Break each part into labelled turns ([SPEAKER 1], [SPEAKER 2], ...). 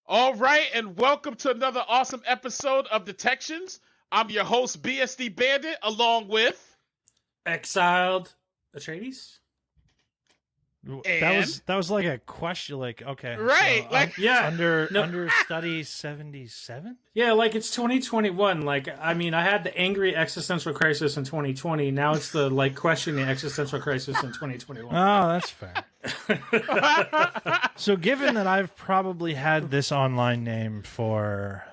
[SPEAKER 1] All right, and welcome to another awesome episode of Detections. I'm your host, bsdbandit, along with...
[SPEAKER 2] Exiled Atreides?
[SPEAKER 1] And...
[SPEAKER 3] That was like a question, like, okay.
[SPEAKER 1] Right,
[SPEAKER 3] so,
[SPEAKER 1] like...
[SPEAKER 2] Yeah.
[SPEAKER 3] Understudy 77?
[SPEAKER 2] Yeah, like it's 2021. Like, I mean, I had the angry existential crisis in 2020. Now it's the, like, questioning existential crisis in 2021.
[SPEAKER 3] Oh, that's fair. So given that I've probably had this online name for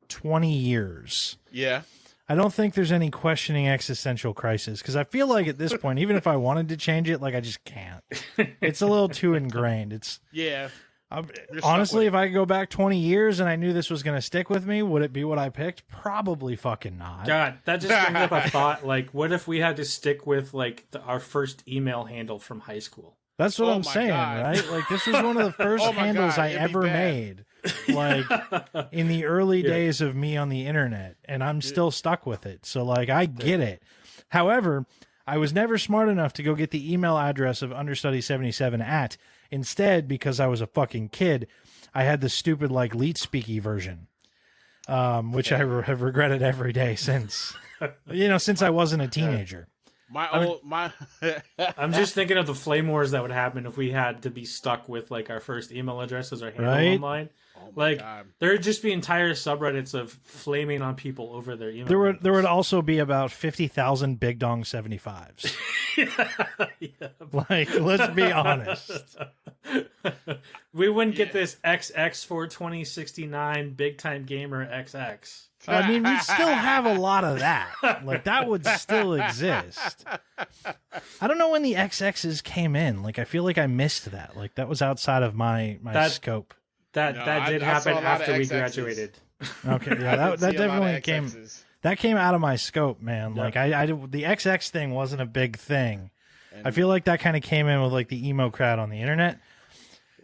[SPEAKER 3] 20 years...
[SPEAKER 1] Yeah.
[SPEAKER 3] I don't think there's any questioning existential crisis, because I feel like at this point, even if I wanted to change it, like, I just can't. It's a little too ingrained. It's
[SPEAKER 1] Yeah.
[SPEAKER 3] honestly, if I could go back 20 years and I knew this was going to stick with me, would it be what I picked? Probably fucking not.
[SPEAKER 2] God, that just brings up a thought. Like, what if we had to stick with, like, our first email handle from high school?
[SPEAKER 3] That's what
[SPEAKER 1] Oh
[SPEAKER 3] I'm
[SPEAKER 1] my
[SPEAKER 3] saying,
[SPEAKER 1] God.
[SPEAKER 3] right? Like, this is one of the first
[SPEAKER 1] Oh my
[SPEAKER 3] handles
[SPEAKER 1] God,
[SPEAKER 3] I
[SPEAKER 1] it'd be
[SPEAKER 3] ever
[SPEAKER 1] bad.
[SPEAKER 3] made, like, in the early days of me on the internet, and I'm still stuck with it. So, like, I get it. However, I was never smart enough to go get the email address of understudy77 at. Instead, because I was a fucking kid, I had the stupid, like, leet speaky version, which I have regretted every day since. Since I wasn't a teenager.
[SPEAKER 2] I'm just thinking of the flame wars that would happen if we had to be stuck with, like, our first email address as our handle online.
[SPEAKER 1] Oh my
[SPEAKER 2] Like,
[SPEAKER 1] God.
[SPEAKER 2] there would just be entire subreddits of flaming on people over their email.
[SPEAKER 3] There would also be about 50,000 Big Dong 75s.
[SPEAKER 2] Yeah.
[SPEAKER 3] Like, let's be honest.
[SPEAKER 2] We wouldn't get this XX for 2069 big time gamer XX.
[SPEAKER 3] I mean, we'd still have a lot of that. Like, that would still exist. I don't know when the XXs came in. Like, I feel like I missed that. Like, that was outside of my scope.
[SPEAKER 2] That did happen
[SPEAKER 1] saw a lot
[SPEAKER 2] after
[SPEAKER 1] of
[SPEAKER 2] we
[SPEAKER 1] XXs.
[SPEAKER 2] graduated.
[SPEAKER 3] Okay, yeah, that
[SPEAKER 1] See a lot of
[SPEAKER 3] definitely came.
[SPEAKER 1] XXs.
[SPEAKER 3] That came out of my scope, man.
[SPEAKER 2] Yep.
[SPEAKER 3] Like, the XX thing wasn't a big thing.
[SPEAKER 1] And-
[SPEAKER 3] I feel like that kind of came in with, like, the emo crowd on the internet,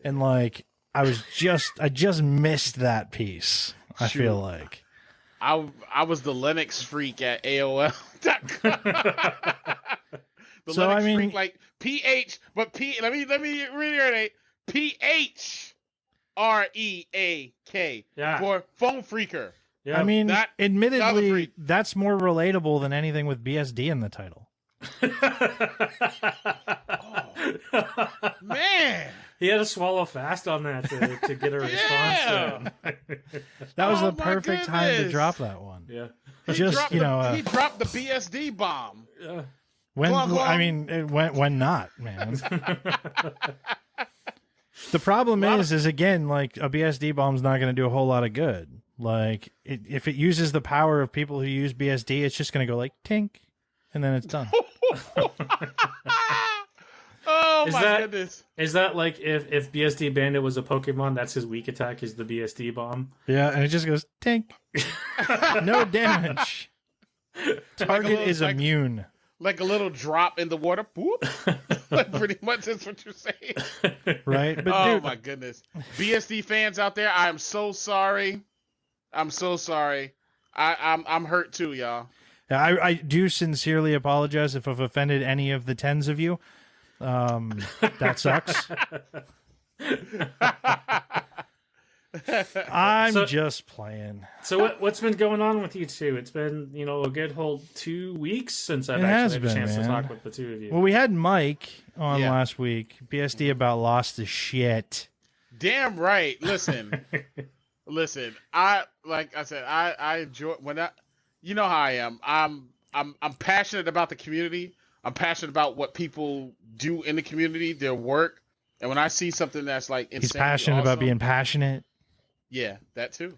[SPEAKER 3] and, like, I just missed that piece. I
[SPEAKER 1] Shoot.
[SPEAKER 3] feel like.
[SPEAKER 1] I was the Linux freak at AOL.com. The
[SPEAKER 3] So,
[SPEAKER 1] Linux
[SPEAKER 3] I mean-
[SPEAKER 1] freak, like PH, but let me reiterate, PHREAK
[SPEAKER 2] Yeah.
[SPEAKER 1] for phone freaker.
[SPEAKER 2] Yeah.
[SPEAKER 3] I mean,
[SPEAKER 1] Not- not a
[SPEAKER 3] admittedly,
[SPEAKER 1] freak.
[SPEAKER 3] that's more relatable than anything with BSD in the title.
[SPEAKER 1] Man,
[SPEAKER 2] he had to swallow fast on that to get a response.
[SPEAKER 3] That was
[SPEAKER 1] Oh
[SPEAKER 3] the
[SPEAKER 1] my
[SPEAKER 3] perfect time to
[SPEAKER 1] goodness.
[SPEAKER 3] drop that one.
[SPEAKER 2] Yeah.
[SPEAKER 1] he
[SPEAKER 3] Just,
[SPEAKER 1] dropped
[SPEAKER 3] you know,
[SPEAKER 1] he dropped the BSD bomb.
[SPEAKER 2] Yeah.
[SPEAKER 3] When
[SPEAKER 1] Glug, glug.
[SPEAKER 3] I mean, when not, man. The problem is again, like, a BSD bomb's not going to do a whole lot of good. Like, if it uses the power of people who use BSD, it's just going to go like tink, and then it's done.
[SPEAKER 1] Oh
[SPEAKER 2] Is
[SPEAKER 1] my
[SPEAKER 2] that-
[SPEAKER 1] goodness.
[SPEAKER 2] Is that like if BSD Bandit was a Pokemon, that's his weak attack is the BSD bomb?
[SPEAKER 3] Yeah, and it just goes tink. No damage. Target
[SPEAKER 1] little-
[SPEAKER 3] is
[SPEAKER 1] like-
[SPEAKER 3] immune.
[SPEAKER 1] Like a little drop in the water. Whoop. Pretty much that's what you're saying.
[SPEAKER 3] Right? But
[SPEAKER 1] Oh
[SPEAKER 3] dude,
[SPEAKER 1] my goodness. BSD fans out there, I am so sorry. I'm so sorry. I'm hurt too, y'all.
[SPEAKER 3] I do sincerely apologize if I've offended any of the tens of you. That sucks. I'm
[SPEAKER 2] So-
[SPEAKER 3] just playing.
[SPEAKER 2] So what's been going on with you two? It's been, a good whole 2 weeks since I've
[SPEAKER 3] It has
[SPEAKER 2] actually had a
[SPEAKER 3] been,
[SPEAKER 2] chance to
[SPEAKER 3] man.
[SPEAKER 2] talk with the two of you.
[SPEAKER 3] Well, we had Mike on
[SPEAKER 1] Yeah.
[SPEAKER 3] last week. BSD about lost his shit.
[SPEAKER 1] Damn right. Listen. I enjoy you know how I am. I'm passionate about the community. I'm passionate about what people do in the community, their work. And when I see something that's like
[SPEAKER 3] He's
[SPEAKER 1] insanely
[SPEAKER 3] passionate about
[SPEAKER 1] awesome-
[SPEAKER 3] being passionate.
[SPEAKER 1] Yeah, that too.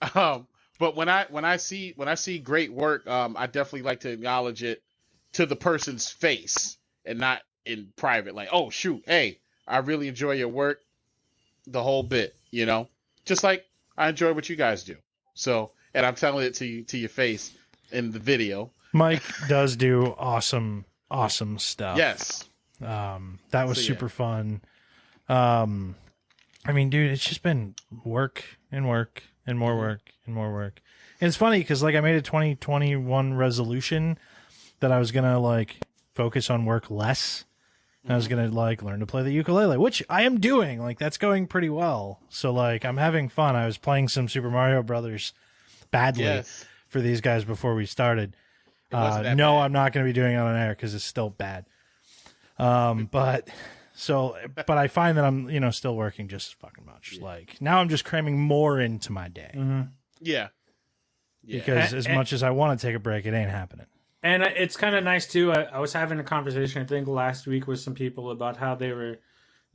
[SPEAKER 1] But when I see great work, I definitely like to acknowledge it to the person's face and not in private. Like, oh shoot, hey, I really enjoy your work, the whole bit. Just like I enjoy what you guys do. So, and I'm telling it to your face in the video.
[SPEAKER 3] Mike does do awesome stuff.
[SPEAKER 1] Yes.
[SPEAKER 3] That was
[SPEAKER 1] So, yeah.
[SPEAKER 3] super fun. I mean, dude, it's just been work and work and more work and more work. And it's funny because, like, I made a 2021 resolution that I was gonna, like, focus on work less I was gonna like learn to play the ukulele, which I am doing. Like that's going pretty well. So like I'm having fun. I was playing some Super Mario Brothers badly for these guys before we started. No,
[SPEAKER 1] bad.
[SPEAKER 3] I'm not going to be doing it on air because it's still bad. But I find that I'm still working just as fucking much. Like now I'm just cramming more into my day.
[SPEAKER 2] Mm-hmm.
[SPEAKER 1] Yeah.
[SPEAKER 3] Because as much as I want to take a break, it ain't happening.
[SPEAKER 2] And it's kind of nice, too. I was having a conversation, I think, last week with some people about how they were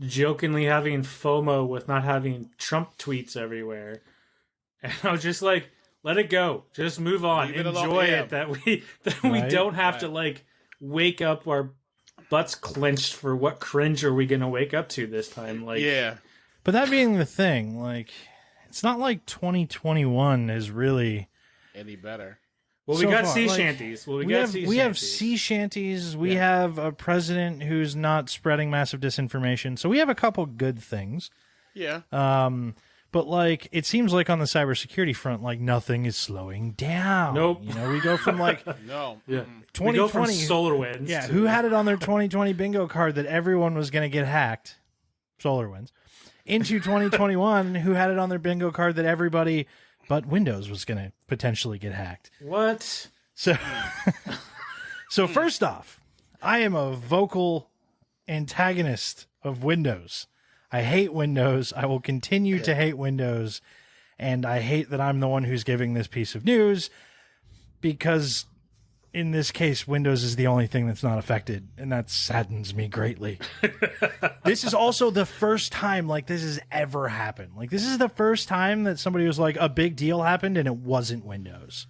[SPEAKER 2] jokingly having FOMO with not having Trump tweets everywhere. And I was just like, let it go. Just move on. Enjoy it. That we don't have to, like, wake up our butts clenched for what cringe are we going to wake up to this time. Like,
[SPEAKER 1] yeah.
[SPEAKER 3] But that being the thing, like, it's not like 2021 is really
[SPEAKER 1] any better.
[SPEAKER 2] Well, we got sea shanties. Well, we
[SPEAKER 3] have sea shanties. We have a president who's not spreading massive disinformation. So we have a couple good things.
[SPEAKER 1] Yeah.
[SPEAKER 3] But like it seems like on the cybersecurity front, like nothing is slowing down.
[SPEAKER 2] Nope.
[SPEAKER 3] We go from like
[SPEAKER 1] no.
[SPEAKER 2] Yeah.
[SPEAKER 3] 2020
[SPEAKER 2] we go from SolarWinds.
[SPEAKER 3] Yeah. Who had it on their 2020 bingo card that everyone was going to get hacked? SolarWinds. Into 2021, who had it on their bingo card that everybody but Windows was going to potentially get hacked.
[SPEAKER 2] What?
[SPEAKER 3] So first off, I am a vocal antagonist of Windows. I hate Windows. I will continue to hate Windows. And I hate that I'm the one who's giving this piece of news because in this case, Windows is the only thing that's not affected. And that saddens me greatly. This is also the first time like this has ever happened. Like this is the first time that somebody was like a big deal happened and it wasn't Windows.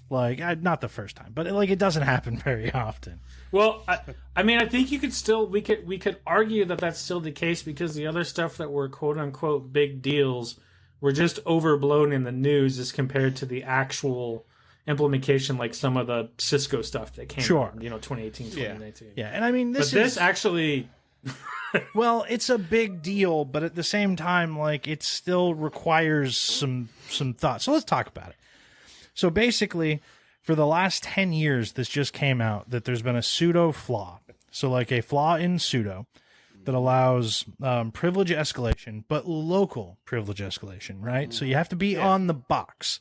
[SPEAKER 3] Like not the first time, but like it doesn't happen very often.
[SPEAKER 2] Well, I mean, I think you could still we could argue that that's still the case because the other stuff that were quote unquote big deals were just overblown in the news as compared to the actual implementation, like some of the Cisco stuff that came out, 2018, 2019.
[SPEAKER 3] Yeah, and I mean
[SPEAKER 2] this actually
[SPEAKER 3] well, it's a big deal, but at the same time, like it still requires some thought. So let's talk about it. So basically, for the last 10 years, this just came out that there's been a sudo flaw. So like a flaw in sudo that allows privilege escalation, but local privilege escalation, right? So you have to be on the box.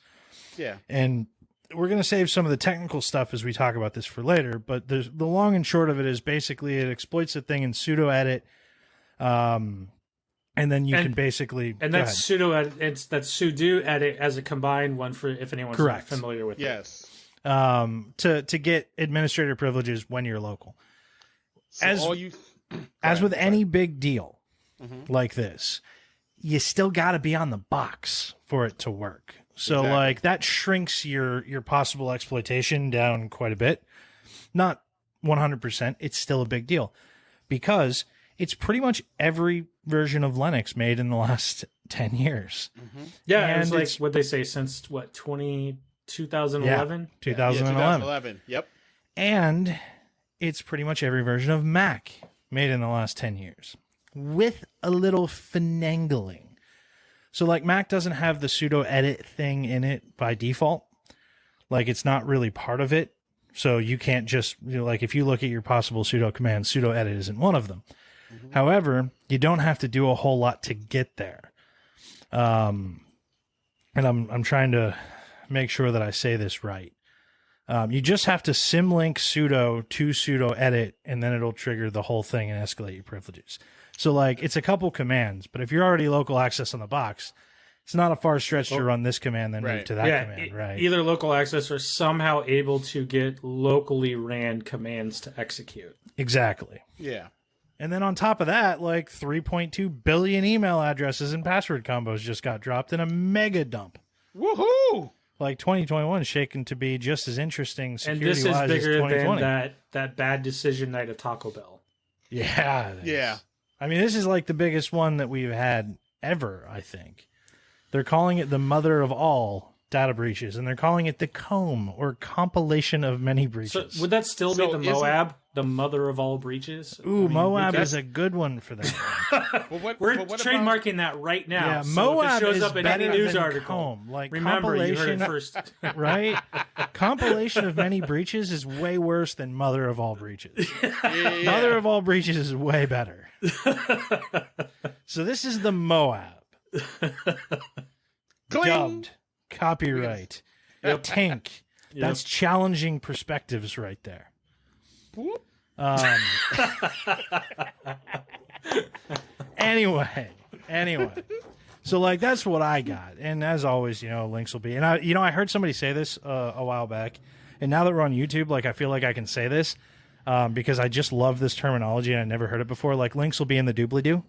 [SPEAKER 1] Yeah.
[SPEAKER 3] And we're going to save some of the technical stuff as we talk about this for later, but the long and short of it is basically it exploits a thing in sudo edit, and then you can basically...
[SPEAKER 2] And that's sudo edit, that's sudo edit as a combined one for if anyone's not familiar with it.
[SPEAKER 1] Yes.
[SPEAKER 3] To get administrator privileges when you're local.
[SPEAKER 1] So
[SPEAKER 3] as with any big deal like this, you still got to be on the box for it to work. So like that shrinks your possible exploitation down quite a bit. Not 100%. It's still a big deal because it's pretty much every version of Linux made in the last 10 years.
[SPEAKER 2] Yeah, and it's like what they say since what 2011?
[SPEAKER 3] 2011.
[SPEAKER 1] 2011. Yep.
[SPEAKER 3] And it's pretty much every version of Mac made in the last 10 years with a little finagling. So like Mac doesn't have the sudo edit thing in it by default. Like it's not really part of it. So you can't just, like if you look at your possible sudo commands, sudo edit isn't one of them. However, you don't have to do a whole lot to get there. And I'm trying to make sure that I say this right. You just have to symlink sudo to sudo edit, and then it'll trigger the whole thing and escalate your privileges. So like it's a couple commands, but if you're already local access on the box, it's not a far stretch to run this command then move to that command, right?
[SPEAKER 2] Either local access or somehow able to get locally ran commands to execute.
[SPEAKER 3] Exactly.
[SPEAKER 1] Yeah.
[SPEAKER 3] And then on top of that, like 3.2 billion email addresses and password combos just got dropped in a mega dump.
[SPEAKER 1] Woohoo!
[SPEAKER 3] Like 2021 is shaken to be just as interesting security-wise
[SPEAKER 2] and this is bigger
[SPEAKER 3] than
[SPEAKER 2] that bad decision night of Taco Bell.
[SPEAKER 3] Yeah.
[SPEAKER 1] Yeah.
[SPEAKER 3] I mean, this is like the biggest one that we've had ever, I think. They're calling it the mother of all, data breaches, and they're calling it the comb or compilation of many
[SPEAKER 2] So
[SPEAKER 3] breaches.
[SPEAKER 2] would that still
[SPEAKER 1] So
[SPEAKER 2] be the Moab, the mother of all breaches?
[SPEAKER 3] Ooh, Moab
[SPEAKER 2] because-
[SPEAKER 3] is a good one for that.
[SPEAKER 2] We're
[SPEAKER 1] but what
[SPEAKER 2] trademarking that right now.
[SPEAKER 3] Yeah,
[SPEAKER 2] so
[SPEAKER 3] Moab
[SPEAKER 2] if it shows
[SPEAKER 3] is
[SPEAKER 2] up in
[SPEAKER 3] better
[SPEAKER 2] any news
[SPEAKER 3] than
[SPEAKER 2] article,
[SPEAKER 3] comb. Like
[SPEAKER 2] remember you heard
[SPEAKER 3] compilation,
[SPEAKER 2] it first.
[SPEAKER 3] right? Compilation of many breaches is way worse than mother of all breaches.
[SPEAKER 1] Yeah.
[SPEAKER 3] Mother of all breaches is way better. So this is the Moab.
[SPEAKER 1] Cling!
[SPEAKER 3] Dubbed. Copyright.
[SPEAKER 2] Yep.
[SPEAKER 3] Tank.
[SPEAKER 2] Yep.
[SPEAKER 3] That's challenging perspectives right there.
[SPEAKER 1] Whoop.
[SPEAKER 3] Anyway. So like that's what I got. And as always, links will be. And I heard somebody say this a while back. And now that we're on YouTube, like I feel like I can say this because I just love this terminology and I never heard it before. Like links will be in the doobly-doo.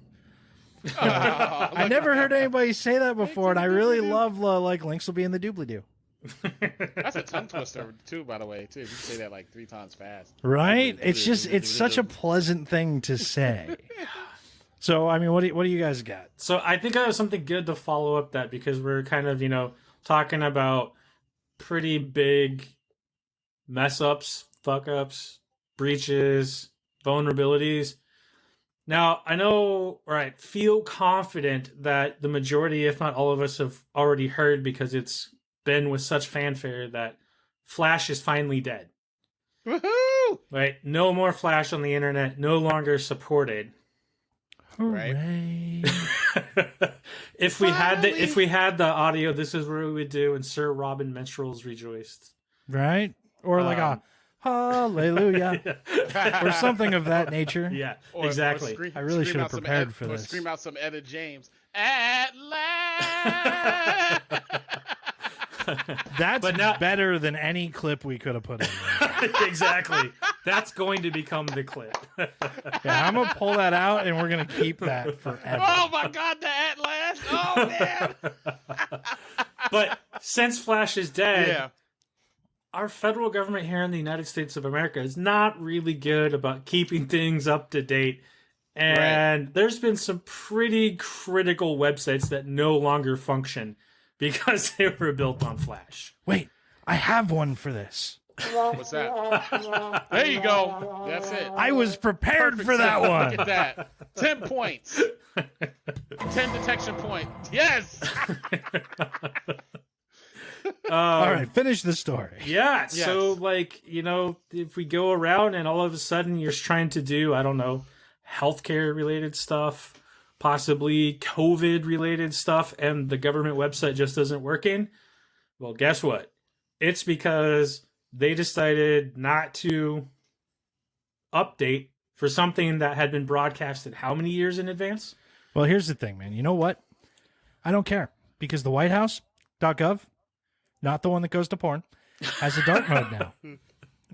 [SPEAKER 3] I never heard anybody say that before, and I really love like links will be in the doobly-doo.
[SPEAKER 1] That's a tongue twister too, by the way. Too, you can say that like 3 times fast.
[SPEAKER 3] Right? It's such a pleasant thing to say. So I mean, what do you guys got?
[SPEAKER 2] So I think I have something good to follow up that because we're kind of, talking about pretty big mess ups, fuck ups, breaches, vulnerabilities. Now, I know, feel confident that the majority, if not all of us, have already heard because it's been with such fanfare that Flash is finally dead.
[SPEAKER 1] Woohoo!
[SPEAKER 2] Right? No more Flash on the internet, no longer supported.
[SPEAKER 3] Hooray.
[SPEAKER 2] If we had the audio, this is what we would do, and Sir Robin Minstrels rejoiced.
[SPEAKER 3] Right? Or like a hallelujah. Or something of that nature.
[SPEAKER 2] Yeah,
[SPEAKER 1] Or
[SPEAKER 2] exactly.
[SPEAKER 3] I really should have
[SPEAKER 1] out some
[SPEAKER 3] prepared for
[SPEAKER 1] or
[SPEAKER 3] this.
[SPEAKER 1] Scream out some Etta James. At last.
[SPEAKER 3] That's
[SPEAKER 2] But now-
[SPEAKER 3] better than any clip we could have put in there.
[SPEAKER 2] Exactly. That's going to become the clip.
[SPEAKER 3] Yeah, I'm gonna pull that out and we're gonna keep that forever.
[SPEAKER 1] Oh my God, the At last. Oh man.
[SPEAKER 2] But since Flash is dead,
[SPEAKER 1] Yeah.
[SPEAKER 2] our federal government here in the United States of America is not really good about keeping things up to date. And there's been some pretty critical websites that no longer function because they were built on Flash.
[SPEAKER 3] Wait, I have one for this.
[SPEAKER 1] What's that? There you go. That's it.
[SPEAKER 3] I was prepared for that
[SPEAKER 1] Look
[SPEAKER 3] one.
[SPEAKER 1] at that. 10 points. 10 detection point. Yes.
[SPEAKER 3] All right, finish the story.
[SPEAKER 2] Yeah,
[SPEAKER 1] Yes.
[SPEAKER 2] so if we go around and all of a sudden you're trying to do, I don't know, healthcare related stuff, possibly COVID related stuff, and the government website just isn't working, well, guess what? It's because they decided not to update for something that had been broadcasted how many years in advance?
[SPEAKER 3] Well, here's the thing, man. You know what? I don't care because the White House.gov, not the one that goes to porn, has a dark mode now.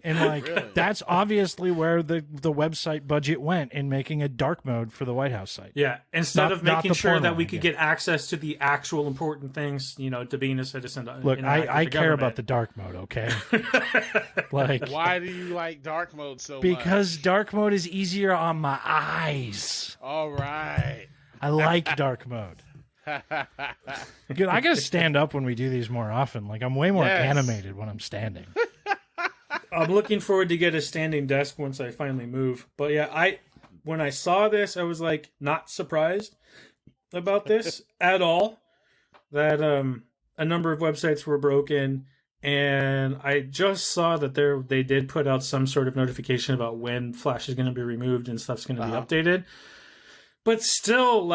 [SPEAKER 3] And
[SPEAKER 1] Really?
[SPEAKER 3] that's obviously where the website budget went in making a dark mode for the White House site.
[SPEAKER 2] Yeah, instead of
[SPEAKER 3] not
[SPEAKER 2] making
[SPEAKER 3] the
[SPEAKER 2] sure
[SPEAKER 3] porn
[SPEAKER 2] that
[SPEAKER 3] one
[SPEAKER 2] we could
[SPEAKER 3] again.
[SPEAKER 2] get access to the actual important things, to being a citizen.
[SPEAKER 3] Look, I care about the dark mode, okay? Like,
[SPEAKER 1] Why do you like dark mode so much?
[SPEAKER 3] because dark mode is easier on my eyes.
[SPEAKER 1] All right.
[SPEAKER 3] I like dark mode. Good. I gotta stand up when we do these more often. Like I'm way more
[SPEAKER 1] Yes.
[SPEAKER 3] animated when I'm standing.
[SPEAKER 2] I'm looking forward to get a standing desk once I finally move. But yeah, when I saw this, I was like not surprised about this at all. That a number of websites were broken, and I just saw that they did put out some sort of notification about when Flash is going to be removed and stuff's going to be updated. But still,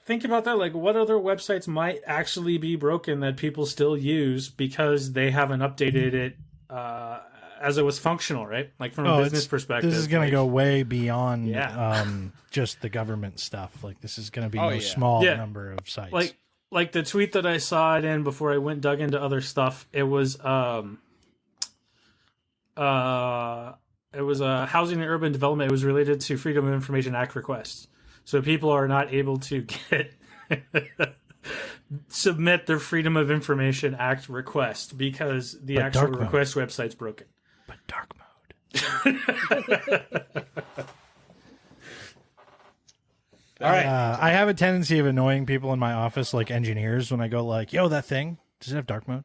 [SPEAKER 2] think about that. Like, what other websites might actually be broken that people still use because they haven't updated it as it was functional, right? Like from a business perspective.
[SPEAKER 3] This is going to go way beyond
[SPEAKER 2] Yeah.
[SPEAKER 3] just the government stuff. Like this is going to be
[SPEAKER 1] Oh,
[SPEAKER 3] no
[SPEAKER 1] yeah.
[SPEAKER 3] small
[SPEAKER 2] Yeah.
[SPEAKER 3] number of sites.
[SPEAKER 2] Like the tweet that I saw it in before I dug into other stuff. It was housing and urban development. It was related to Freedom of Information Act requests. So people are not able to submit their Freedom of Information Act request because the
[SPEAKER 3] But
[SPEAKER 2] actual
[SPEAKER 3] dark mode.
[SPEAKER 2] request website's broken.
[SPEAKER 3] but dark mode.
[SPEAKER 2] All right.
[SPEAKER 3] I have a tendency of annoying people in my office, like engineers, when I go like, "Yo, that thing, Does it have dark mode?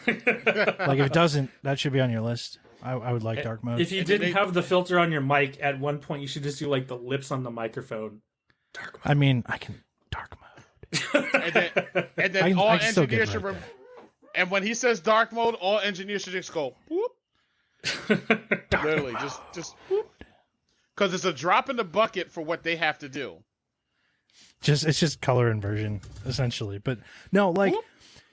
[SPEAKER 3] Like, if it doesn't, that should be on your list. I would like dark mode.
[SPEAKER 2] If you didn't have the filter on your mic, at one point you should just do like the lips on the microphone. Dark mode.
[SPEAKER 3] I mean, I can dark mode.
[SPEAKER 1] And then all
[SPEAKER 3] I can still get
[SPEAKER 1] engineers should.
[SPEAKER 3] right there.
[SPEAKER 1] And when he says dark mode, all engineers should just go whoop. Literally, just whoop. Because it's a drop in the bucket for what they have to do.
[SPEAKER 3] It's just color inversion essentially. But no, like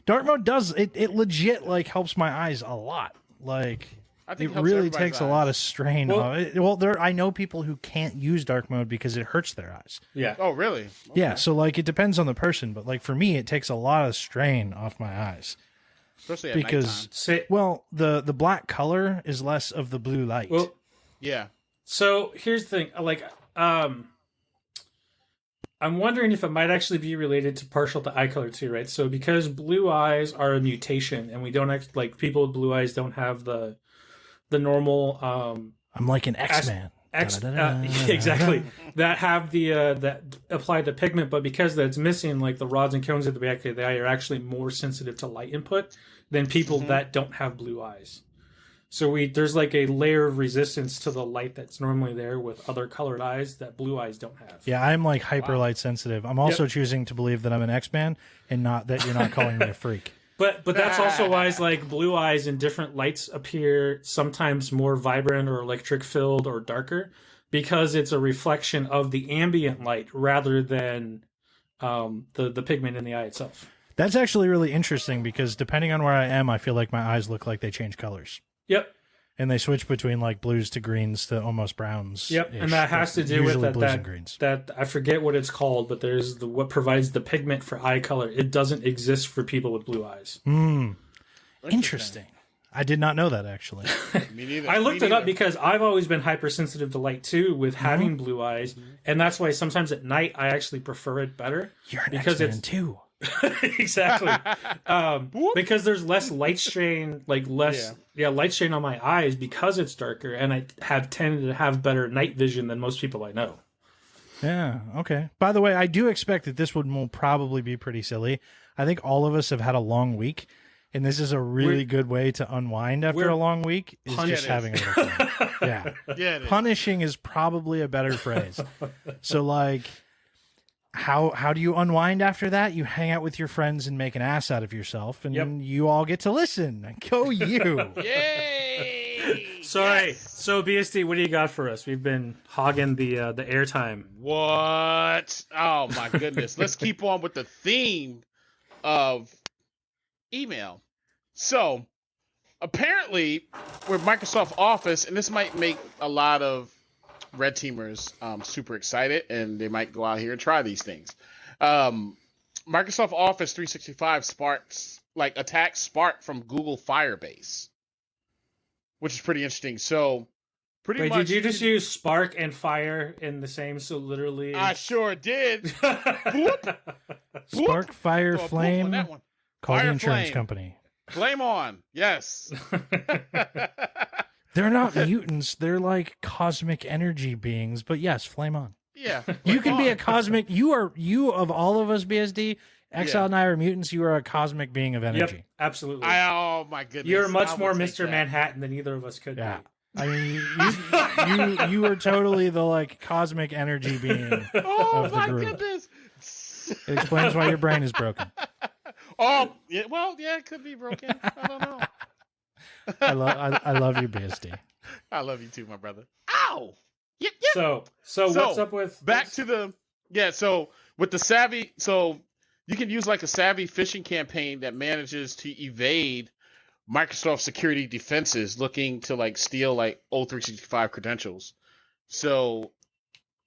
[SPEAKER 3] dark mode does it legit like helps my eyes a lot. Like
[SPEAKER 1] I think
[SPEAKER 3] it
[SPEAKER 1] helps
[SPEAKER 3] really
[SPEAKER 1] everybody's
[SPEAKER 3] takes a
[SPEAKER 1] eyes.
[SPEAKER 3] lot of strain off it. Well, I know people who can't use dark mode because it hurts their eyes.
[SPEAKER 2] Yeah.
[SPEAKER 1] Oh, really? Okay.
[SPEAKER 3] Yeah, so like it depends on the person, but like for me, it takes a lot of strain off my eyes
[SPEAKER 1] Especially at
[SPEAKER 3] because
[SPEAKER 2] Say,
[SPEAKER 3] well, the black color is less of the blue light.
[SPEAKER 2] well,
[SPEAKER 1] nighttime. Yeah.
[SPEAKER 2] so here's the thing. Like, I'm wondering if it might actually be related to partial to eye color too, right? So because blue eyes are a mutation, and we don't like people with blue eyes don't have the normal
[SPEAKER 3] I'm like an X-Man.
[SPEAKER 2] exactly that have the that apply the pigment, but because that's missing, like the rods and cones at the back of the eye are actually more sensitive to light input than people that don't have blue eyes. So there's like a layer of resistance to the light that's normally there with other colored eyes that blue eyes don't have.
[SPEAKER 3] Yeah, I'm like hyper light sensitive. I'm also choosing to believe that I'm an X-Man and not that you're not calling me a freak.
[SPEAKER 2] But that's also why it's like blue eyes in different lights appear sometimes more vibrant or electric filled or darker because it's a reflection of the ambient light rather than the pigment in the eye itself.
[SPEAKER 3] That's actually really interesting because depending on where I am, I feel like my eyes look like they change colors.
[SPEAKER 2] Yep.
[SPEAKER 3] And they switch between like blues to greens to almost browns.
[SPEAKER 2] Yep, and that has to do with
[SPEAKER 3] blues and greens.
[SPEAKER 2] that I forget what it's called, but there's what provides the pigment for eye color. It doesn't exist for people with blue eyes.
[SPEAKER 3] Interesting. I did not know that actually.
[SPEAKER 1] Me neither.
[SPEAKER 2] I looked
[SPEAKER 1] Me
[SPEAKER 2] it up
[SPEAKER 1] neither.
[SPEAKER 2] because I've always been hypersensitive to light too, with having blue eyes, and that's why sometimes at night I actually prefer it better.
[SPEAKER 3] You're an
[SPEAKER 2] because
[SPEAKER 3] X-Man
[SPEAKER 2] it's
[SPEAKER 3] too.
[SPEAKER 2] exactly because there's less light strain, like less light strain on my eyes because it's darker, and I have tended to have better night vision than most people I know.
[SPEAKER 3] Yeah, okay. By the way, I do expect that this one will probably be pretty silly. I think all of us have had a long week, and this is a really good way to unwind after a long week, is just having a little fun. Yeah.
[SPEAKER 1] Yeah, it is.
[SPEAKER 3] Punishing is probably a better phrase. So, like, how do you unwind after that? You hang out with your friends and make an ass out of yourself, and you all get to listen. Go you.
[SPEAKER 1] Yay!
[SPEAKER 2] Sorry.
[SPEAKER 1] Yes!
[SPEAKER 2] So BSD, what do you got for us? We've been hogging the airtime.
[SPEAKER 1] What? Oh my goodness. Let's keep on with the theme of email. So, apparently, with Microsoft Office, and this might make a lot of red teamers super excited, and they might go out here and try these things. Microsoft Office 365 attacks spark from Google Firebase, which is pretty interesting. So, pretty much.
[SPEAKER 2] Did you just use spark and fire in the same? So literally,
[SPEAKER 1] I sure did. Boop.
[SPEAKER 3] Spark, fire,
[SPEAKER 1] Oh, boop on
[SPEAKER 3] flame.
[SPEAKER 1] that one.
[SPEAKER 3] Call the
[SPEAKER 1] Fire,
[SPEAKER 3] insurance
[SPEAKER 1] flame.
[SPEAKER 3] company.
[SPEAKER 1] Flame on. Yes.
[SPEAKER 3] They're not mutants. They're like cosmic energy beings. But yes, flame on.
[SPEAKER 1] Yeah.
[SPEAKER 3] You
[SPEAKER 1] flame
[SPEAKER 3] can be
[SPEAKER 1] on.
[SPEAKER 3] a cosmic. You of all of us, BSD, Exile and I are mutants. You are a cosmic being of energy.
[SPEAKER 2] Yep, absolutely.
[SPEAKER 1] Oh my goodness.
[SPEAKER 2] You're
[SPEAKER 1] I
[SPEAKER 2] much
[SPEAKER 1] would
[SPEAKER 2] more
[SPEAKER 1] take
[SPEAKER 2] Mr.
[SPEAKER 1] that.
[SPEAKER 2] Manhattan than either of us could
[SPEAKER 3] Yeah.
[SPEAKER 2] be.
[SPEAKER 3] I mean, you are totally the like cosmic energy being
[SPEAKER 1] Oh
[SPEAKER 3] of the
[SPEAKER 1] my
[SPEAKER 3] group.
[SPEAKER 1] goodness.
[SPEAKER 3] It explains why your brain is broken.
[SPEAKER 1] Oh, yeah, well, yeah, it could be broken. I don't know.
[SPEAKER 3] I love you, BSD.
[SPEAKER 1] I love you too, my brother. Ow! Yep, yep.
[SPEAKER 2] So what's up with
[SPEAKER 1] back to the so with the savvy, so you can use like a savvy phishing campaign that manages to evade Microsoft security defenses looking to like steal like O365 credentials. So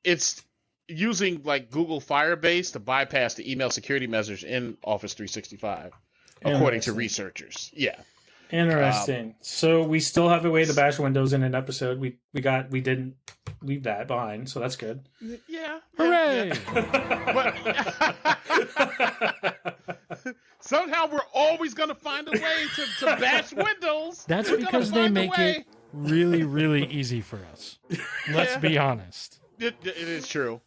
[SPEAKER 1] it's using like Google Firebase to bypass the email security measures in Office 365, according to researchers. Yeah.
[SPEAKER 2] Interesting. So we still have a way to bash Windows in an episode. We didn't leave that behind, so that's good.
[SPEAKER 1] Yeah.
[SPEAKER 3] Hooray!
[SPEAKER 1] But somehow we're always going to find a way to bash Windows.
[SPEAKER 3] That's
[SPEAKER 1] We're gonna
[SPEAKER 3] because they
[SPEAKER 1] find a
[SPEAKER 3] make
[SPEAKER 1] way.
[SPEAKER 3] it really, really easy for us. Let's be honest.
[SPEAKER 1] It is true.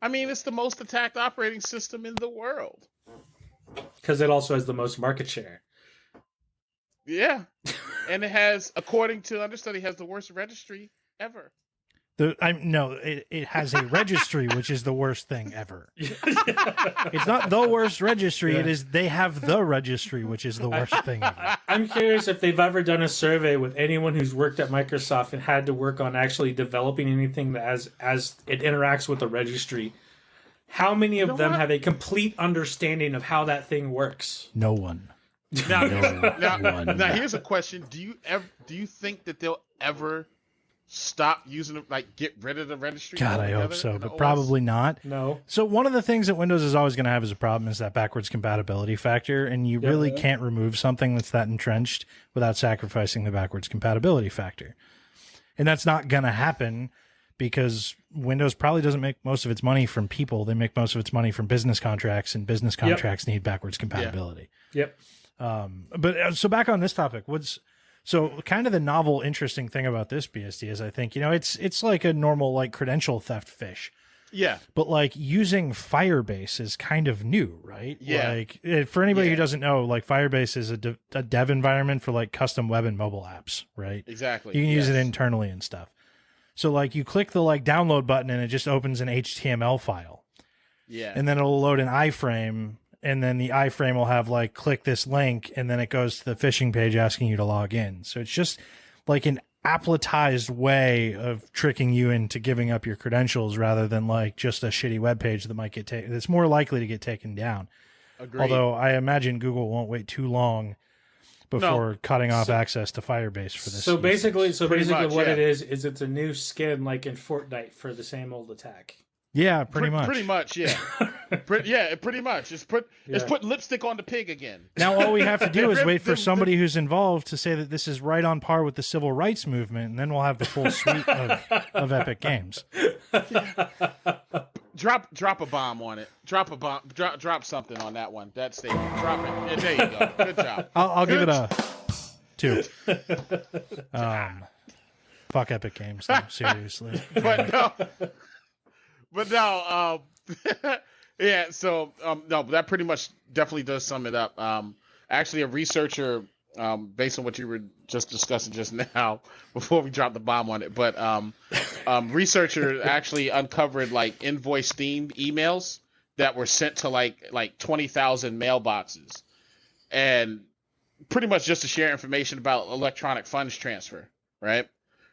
[SPEAKER 1] I mean, it's the most attacked operating system in the world.
[SPEAKER 2] Because it also has the most market share.
[SPEAKER 1] Yeah, and it has, according to understudy, has the worst registry ever.
[SPEAKER 3] It has a registry, which is the worst thing ever. It's not the worst registry. It is they have the registry, which is the worst thing ever.
[SPEAKER 2] I'm curious if they've ever done a survey with anyone who's worked at Microsoft and had to work on actually developing anything that as it interacts with the registry. How many of them have a complete understanding of how that thing works?
[SPEAKER 3] No one.
[SPEAKER 1] Now here's a question: do you think that they'll ever stop using it, like get rid of the registry?
[SPEAKER 3] God, I hope so, but probably not.
[SPEAKER 2] No.
[SPEAKER 3] So one of the things that Windows is always going to have as a problem is that backwards compatibility factor, and you really can't remove something that's that entrenched without sacrificing the backwards compatibility factor. And that's not going to happen because Windows probably doesn't make most of its money from people. They make most of its money from business contracts, and business contracts need backwards compatibility.
[SPEAKER 2] Yep.
[SPEAKER 3] But so back on this topic, so kind of the novel, interesting thing about this BSD is I think, it's like a normal like credential theft phish.
[SPEAKER 1] Yeah.
[SPEAKER 3] But like using Firebase is kind of new, right?
[SPEAKER 1] Yeah.
[SPEAKER 3] Like for anybody who doesn't know, like Firebase is a dev environment for like custom web and mobile apps, right?
[SPEAKER 1] Exactly.
[SPEAKER 3] You can use it internally and stuff. So like you click the like download button and it just opens an HTML file.
[SPEAKER 1] Yeah.
[SPEAKER 3] And then it'll load an iframe. And then the iframe will have like, click this link, and then it goes to the phishing page asking you to log in. So it's just like an appletized way of tricking you into giving up your credentials rather than like just a shitty web page that might get taken. That's more likely to get taken down.
[SPEAKER 1] Agreed.
[SPEAKER 3] Although I imagine Google won't wait too long before cutting off access to Firebase for this.
[SPEAKER 2] So basically, what it is it's a new skin like in Fortnite for the same old attack.
[SPEAKER 3] Yeah, pretty much.
[SPEAKER 1] Pretty much, yeah. Pretty much. It's put lipstick on the pig again.
[SPEAKER 3] Now all we have to do is wait for somebody who's involved to say that this is right on par with the civil rights movement, and then we'll have the full suite of epic games.
[SPEAKER 1] Drop a bomb on it. Drop a bomb. Drop something on that one. That statement. Drop it. Yeah, there you go. Good job.
[SPEAKER 3] I'll give it a 2. Fuck Epic Games, though, seriously.
[SPEAKER 1] But no, yeah. So no, that pretty much definitely does sum it up. Actually, a researcher, based on what you were just discussing just now, before we dropped the bomb on it, but researcher actually uncovered like invoice themed emails that were sent to like 20,000 mailboxes, and pretty much just to share information about electronic funds transfer, right?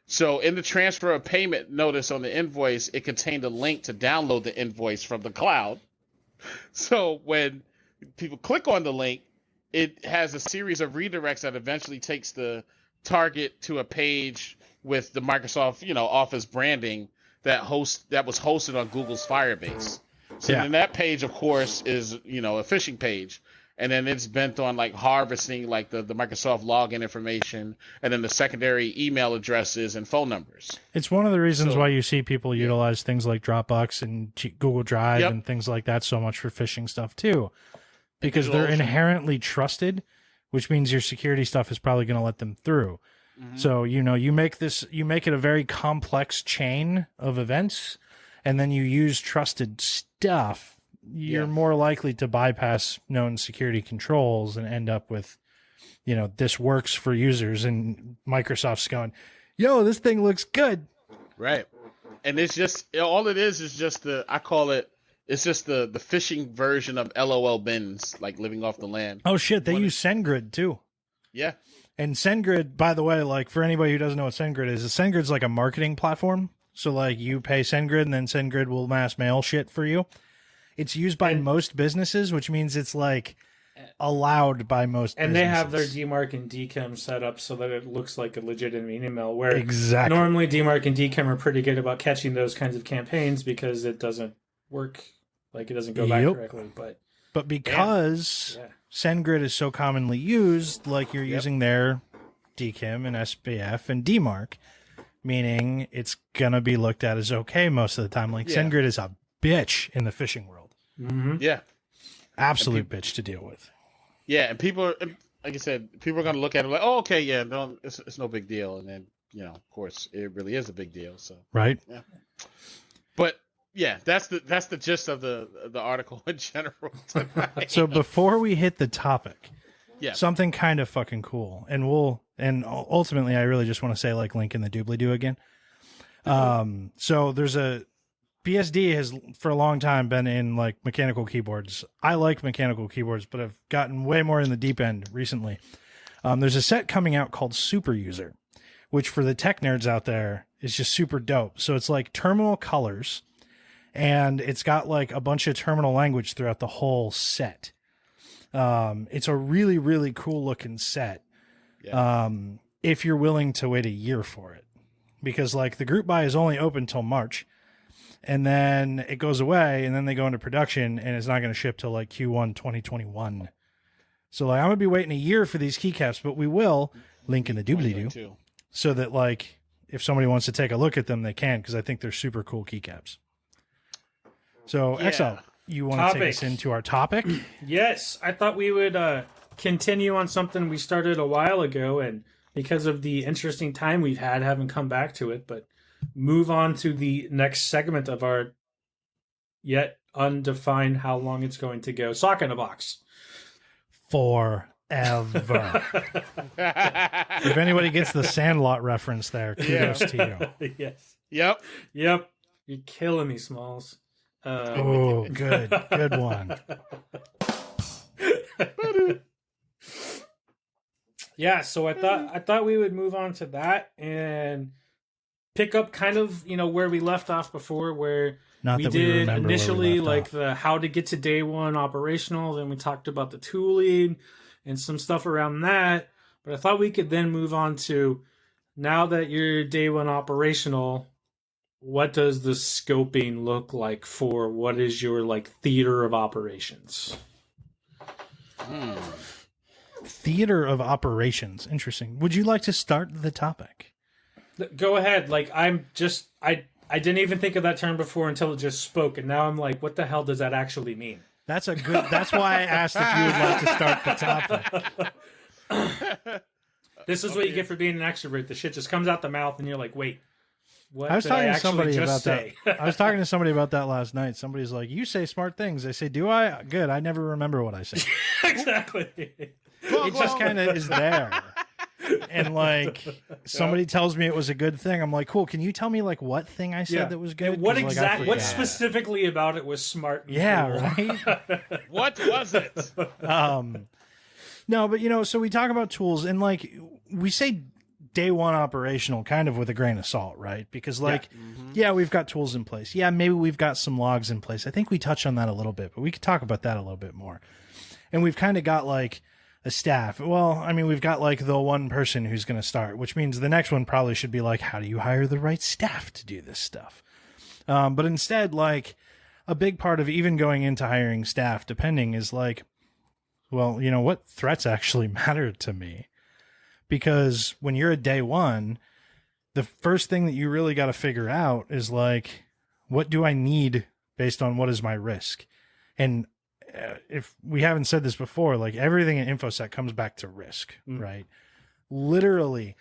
[SPEAKER 1] So in the transfer of payment notice on the invoice, it contained a link to download the invoice from the cloud. So when people click on the link, it has a series of redirects that eventually takes the target to a page with the Microsoft, Office branding that was hosted on Google's Firebase. So then that page, of course, is, a phishing page. And then it's bent on like harvesting like the Microsoft login information and then the secondary email addresses and phone numbers.
[SPEAKER 3] It's one of the reasons why you see people utilize things like Dropbox and Google Drive and things like that so much for phishing stuff too, because they're inherently trusted, which means your security stuff is probably going to let them through. Mm-hmm. So, you make it a very complex chain of events, and then you use trusted stuff. You're more likely to bypass known security controls and end up with, this works for users, and Microsoft's going, yo, this thing looks good.
[SPEAKER 1] Right. And it's just, all it is just it's just the phishing version of LOL bins, like living off the land.
[SPEAKER 3] Oh shit. They use SendGrid too.
[SPEAKER 1] Yeah.
[SPEAKER 3] And SendGrid, by the way, like for anybody who doesn't know what SendGrid is, SendGrid's like a marketing platform. So like you pay SendGrid and then SendGrid will mass mail shit for you. It's used by most businesses, which means it's like allowed by most businesses.
[SPEAKER 2] And they have their DMARC and DKIM set up so that it looks like a legitimate email, where
[SPEAKER 3] exactly.
[SPEAKER 2] Normally DMARC and DKIM are pretty good about catching those kinds of campaigns because it doesn't work, like it doesn't go back correctly. But
[SPEAKER 3] because SendGrid is so commonly used, like you're using their DKIM and SPF and DMARC, meaning it's going to be looked at as okay most of the time. Like SendGrid is a bitch in the phishing world.
[SPEAKER 2] Mm-hmm.
[SPEAKER 1] Yeah.
[SPEAKER 3] Absolute bitch to deal with.
[SPEAKER 1] Yeah, and people, like I said, people are going to look at it like, oh, okay, yeah, no, it's no big deal. And then, of course, it really is a big deal. So
[SPEAKER 3] right.
[SPEAKER 1] Yeah. But yeah, that's the gist of the article in general tonight.
[SPEAKER 3] So before we hit the topic,
[SPEAKER 1] Yeah.
[SPEAKER 3] Something kind of fucking cool. And ultimately I really just want to say like link in the doobly-doo again. So there's a BSD has for a long time been in like mechanical keyboards. I like mechanical keyboards, but I've gotten way more in the deep end recently. There's a set coming out called Super User, which for the tech nerds out there is just super dope. So it's like terminal colors, and it's got like a bunch of terminal language throughout the whole set. It's a really, really cool looking set. Yeah. If you're willing to wait a year for it, because like the group buy is only open till March, and then it goes away, and then they go into production, and it's not going to ship till like Q1 2021. So like I'm gonna be waiting a year for these keycaps, but we will link in the doobly-doo so that like if somebody wants to take a look at them, they can, because I think they're super cool keycaps. So XL, you want to take us into our topic?
[SPEAKER 2] Yes, I thought we would continue on something we started a while ago, and because of the interesting time we've had, haven't come back to it, but move on to the next segment of our yet undefined how long it's going to go. Sock in a box.
[SPEAKER 3] Forever. If anybody gets the Sandlot reference there, kudos to
[SPEAKER 2] you. Yes.
[SPEAKER 1] Yep.
[SPEAKER 2] You're killing me, Smalls.
[SPEAKER 3] Oh, good one.
[SPEAKER 2] Yeah, so I thought we would move on to that and pick up kind of where we left off before, where we did initially like the how to get to day one operational. Then we talked about the tooling and some stuff around that. But I thought we could then move on to now that you're day one operational, what does the scoping look like for what is your like theater of operations?
[SPEAKER 3] Theater of operations. Interesting. Would you like to start the topic?
[SPEAKER 2] Go ahead. Like I didn't even think of that term before until it just spoke, and now I'm like, what the hell does that actually mean?
[SPEAKER 3] That's why I asked if you would like to start the topic.
[SPEAKER 2] This is what you get for being an extrovert. The shit just comes out the mouth, and you're like, wait, what
[SPEAKER 3] I was
[SPEAKER 2] did
[SPEAKER 3] talking
[SPEAKER 2] I
[SPEAKER 3] to somebody
[SPEAKER 2] actually
[SPEAKER 3] about
[SPEAKER 2] just say?
[SPEAKER 3] that. I was talking to somebody about that last night. Somebody's like, you say smart things. I say, do I? Good. I never remember what I say.
[SPEAKER 2] Exactly.
[SPEAKER 3] It just kind of is there. And like somebody tells me it was a good thing, I'm like, cool. Can you tell me like what thing I said that was good?
[SPEAKER 2] And what exactly? What specifically about it was smart?
[SPEAKER 3] Yeah, right.
[SPEAKER 1] What was it?
[SPEAKER 3] No, but so we talk about tools, and like we say day one operational kind of with a grain of salt, right? Because like, we've got tools in place. Yeah, maybe we've got some logs in place. I think we touched on that a little bit, but we could talk about that a little bit more. And we've kind of got like a staff. Well, I mean, we've got like the one person who's going to start, which means the next one probably should be like, how do you hire the right staff to do this stuff? But instead, like a big part of even going into hiring staff, depending, is like, well, what threats actually matter to me? Because when you're at day one, the first thing that you really got to figure out is like, what do I need based on what is my risk? And if we haven't said this before, like everything in InfoSec comes back to risk, right? Literally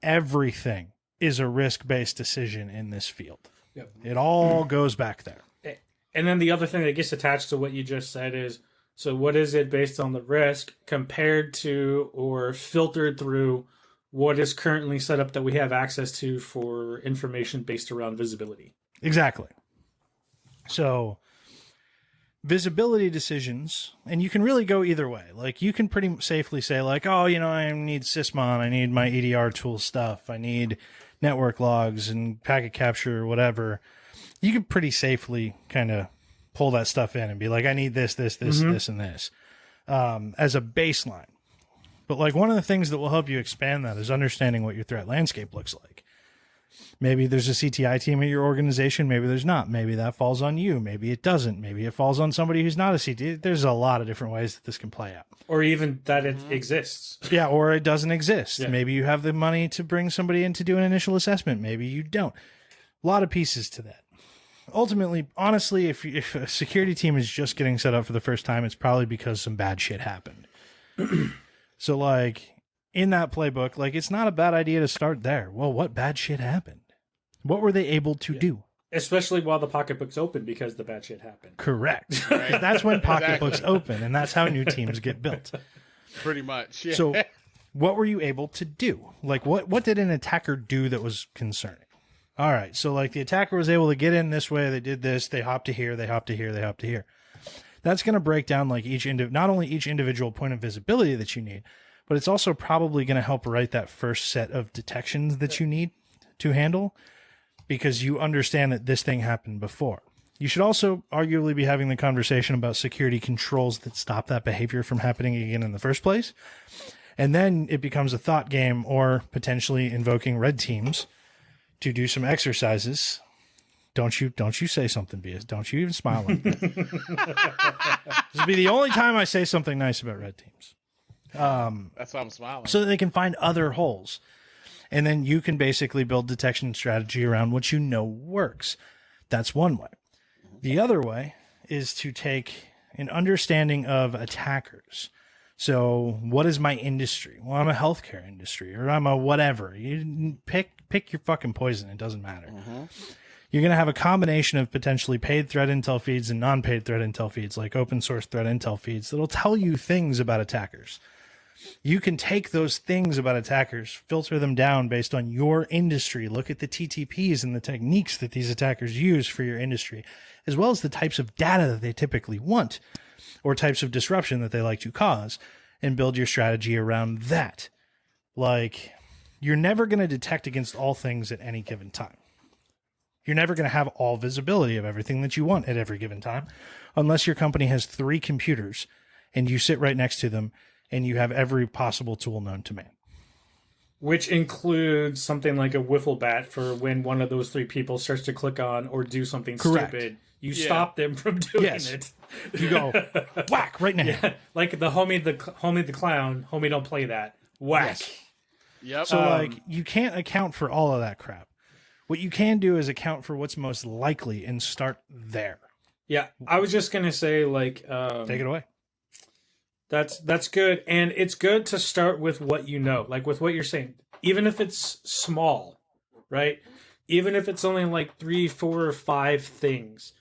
[SPEAKER 3] everything is a risk-based decision in this field. Yep. It all goes back there.
[SPEAKER 2] And then the other thing that gets attached to what you just said is, so what is it based on the risk compared to or filtered through what is currently set up that we have access to for information based around visibility?
[SPEAKER 3] Exactly. So visibility decisions, and you can really go either way. Like you can pretty safely say like, oh, I need Sysmon, I need my EDR tool stuff, I need network logs and packet capture or whatever. You can pretty safely kind of pull that stuff in and be like, I need this, this, and this as a baseline. But like one of the things that will help you expand that is understanding what your threat landscape looks like. Maybe there's a CTI team at your organization. Maybe there's not. Maybe that falls on you. Maybe it doesn't. Maybe it falls on somebody who's not a CTI. There's a lot of different ways that this can play out.
[SPEAKER 2] Or even that it exists.
[SPEAKER 3] Yeah, or it doesn't exist.
[SPEAKER 2] Yeah.
[SPEAKER 3] Maybe you have the money to bring somebody in to do an initial assessment. Maybe you don't. A lot of pieces to that. Ultimately, honestly, if a security team is just getting set up for the first time, it's probably because some bad shit happened. So, like, in that playbook, like, it's not a bad idea to start there. Well, what bad shit happened? What were they able to do?
[SPEAKER 2] Especially while the pocketbook's open because the bad shit happened.
[SPEAKER 3] Correct. Right. That's when pocketbooks open, and that's how new teams get built.
[SPEAKER 1] Pretty much. Yeah.
[SPEAKER 3] So what were you able to do? Like, what did an attacker do that was concerning? All right, so like the attacker was able to get in this way. They did this. They hopped to here. They hopped to here. They hopped to here. That's going to break down like not only each individual point of visibility that you need, but it's also probably going to help write that first set of detections that you need to handle, because you understand that this thing happened before. You should also arguably be having the conversation about security controls that stop that behavior from happening again in the first place. And then it becomes a thought game, or potentially invoking red teams to do some exercises. Don't you say something, BS. Don't you even smile like that. This will be the only time I say something nice about red teams.
[SPEAKER 1] That's why I'm smiling.
[SPEAKER 3] So that they can find other holes. And then you can basically build detection strategy around what you know works. That's one way. The other way is to take an understanding of attackers. So what is my industry? Well, I'm a healthcare industry, or I'm a whatever. You pick your fucking poison. It doesn't matter. You're going to have a combination of potentially paid threat intel feeds and non-paid threat intel feeds, like open source threat intel feeds, that'll tell you things about attackers. You can take those things about attackers, filter them down based on your industry, look at the TTPs and the techniques that these attackers use for your industry, as well as the types of data that they typically want, or types of disruption that they like to cause, and build your strategy around that. Like, you're never going to detect against all things at any given time. You're never going to have all visibility of everything that you want at every given time, unless your company has 3 computers and you sit right next to them and you have every possible tool known to man.
[SPEAKER 2] Which includes something like a wiffle bat for when one of those 3 people starts to click on or do something stupid. You stop them from doing it.
[SPEAKER 3] You go, whack, right now.
[SPEAKER 2] Yeah, like the homie the clown, homie don't play that. Whack.
[SPEAKER 3] Yes.
[SPEAKER 1] Yep.
[SPEAKER 3] So, like, you can't account for all of that crap. What you can do is account for what's most likely and start there.
[SPEAKER 2] Yeah, I was just going to say, like...
[SPEAKER 3] take it away.
[SPEAKER 2] That's good. And it's good to start with what you know, like with what you're saying. Even if it's small, right? Even if it's only like 3, 4, or 5 things.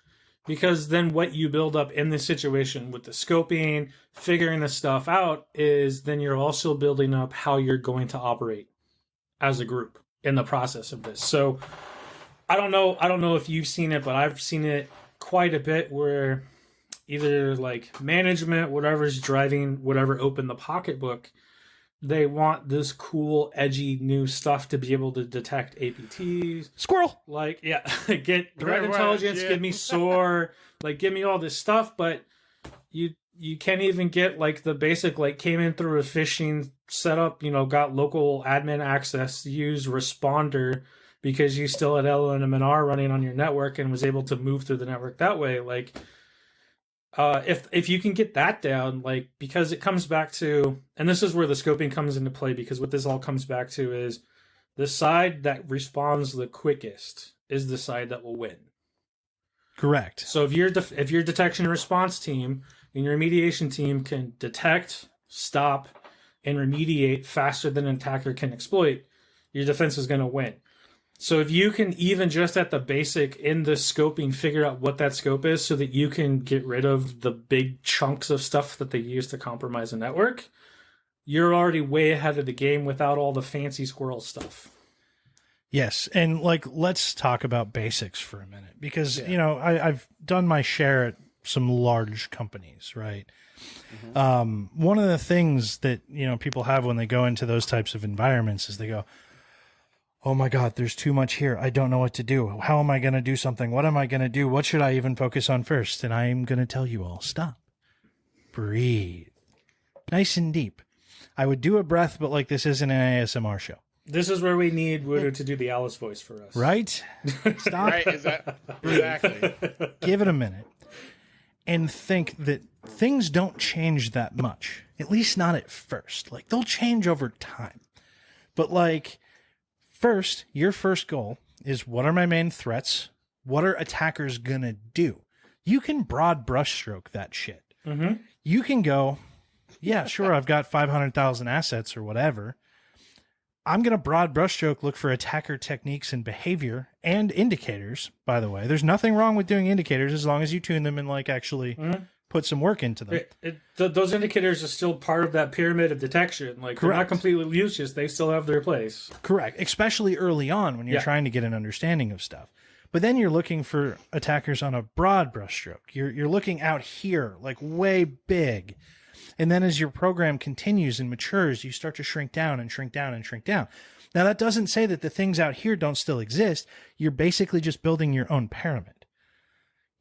[SPEAKER 2] Because then what you build up in this situation with the scoping, figuring the stuff out, is then you're also building up how you're going to operate as a group in the process of this. So I don't know if you've seen it, but I've seen it quite a bit where either like management, whatever's driving whatever opened the pocketbook, they want this cool, edgy new stuff to be able to detect APTs.
[SPEAKER 3] Squirrel!
[SPEAKER 2] Like, yeah, get threat intelligence, give me SOAR, like, give me all this stuff, but you can't even get, like, the basic, like, came in through a phishing setup, got local admin access, use responder because you still had LNMNR running on your network and was able to move through the network that way. Like, if you can get that down, like, because it comes back to, and this is where the scoping comes into play, because what this all comes back to is the side that responds the quickest is the side that will win.
[SPEAKER 3] Correct.
[SPEAKER 2] So if your detection and response team and your remediation team can detect, stop, and remediate faster than an attacker can exploit, your defense is going to win. So if you can even just at the basic in the scoping figure out what that scope is so that you can get rid of the big chunks of stuff that they use to compromise a network, you're already way ahead of the game without all the fancy squirrel stuff.
[SPEAKER 3] Yes, and like, let's talk about basics for a minute, because I've done my share at some large companies, right? Mm-hmm. One of the things that people have when they go into those types of environments is they go, oh my God, there's too much here. I don't know what to do. How am I going to do something? What am I going to do? What should I even focus on first? And I'm going to tell you all, stop, breathe, nice and deep. I would do a breath, but like, this isn't an ASMR show.
[SPEAKER 2] This is where we need Woodoo to do the Alice voice for us.
[SPEAKER 3] Right? Stop.
[SPEAKER 1] Right, exactly.
[SPEAKER 3] Give it a minute and think that things don't change that much, at least not at first. Like, they'll change over time. But like, first, your first goal is, what are my main threats? What are attackers gonna do? You can broad brushstroke that shit.
[SPEAKER 2] Mm-hmm.
[SPEAKER 3] You can go, yeah, sure, I've got 500,000 assets or whatever. I'm going to broad brushstroke look for attacker techniques and behavior and indicators, by the way. There's nothing wrong with doing indicators as long as you tune them and like actually put some work into them.
[SPEAKER 2] Those indicators are still part of that pyramid of detection. Like, they're not completely useless. They still have their place.
[SPEAKER 3] Correct. Especially early on when you're trying to get an understanding of stuff. But then you're looking for attackers on a broad brushstroke. You're looking out here, like way big. And then as your program continues and matures, you start to shrink down and shrink down and shrink down. Now, that doesn't say that the things out here don't still exist. You're basically just building your own pyramid.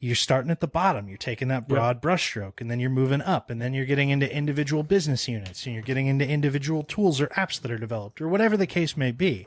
[SPEAKER 3] You're starting at the bottom. You're taking that broad brushstroke, and then you're moving up, and then you're getting into individual business units, and you're getting into individual tools or apps that are developed, or whatever the case may be.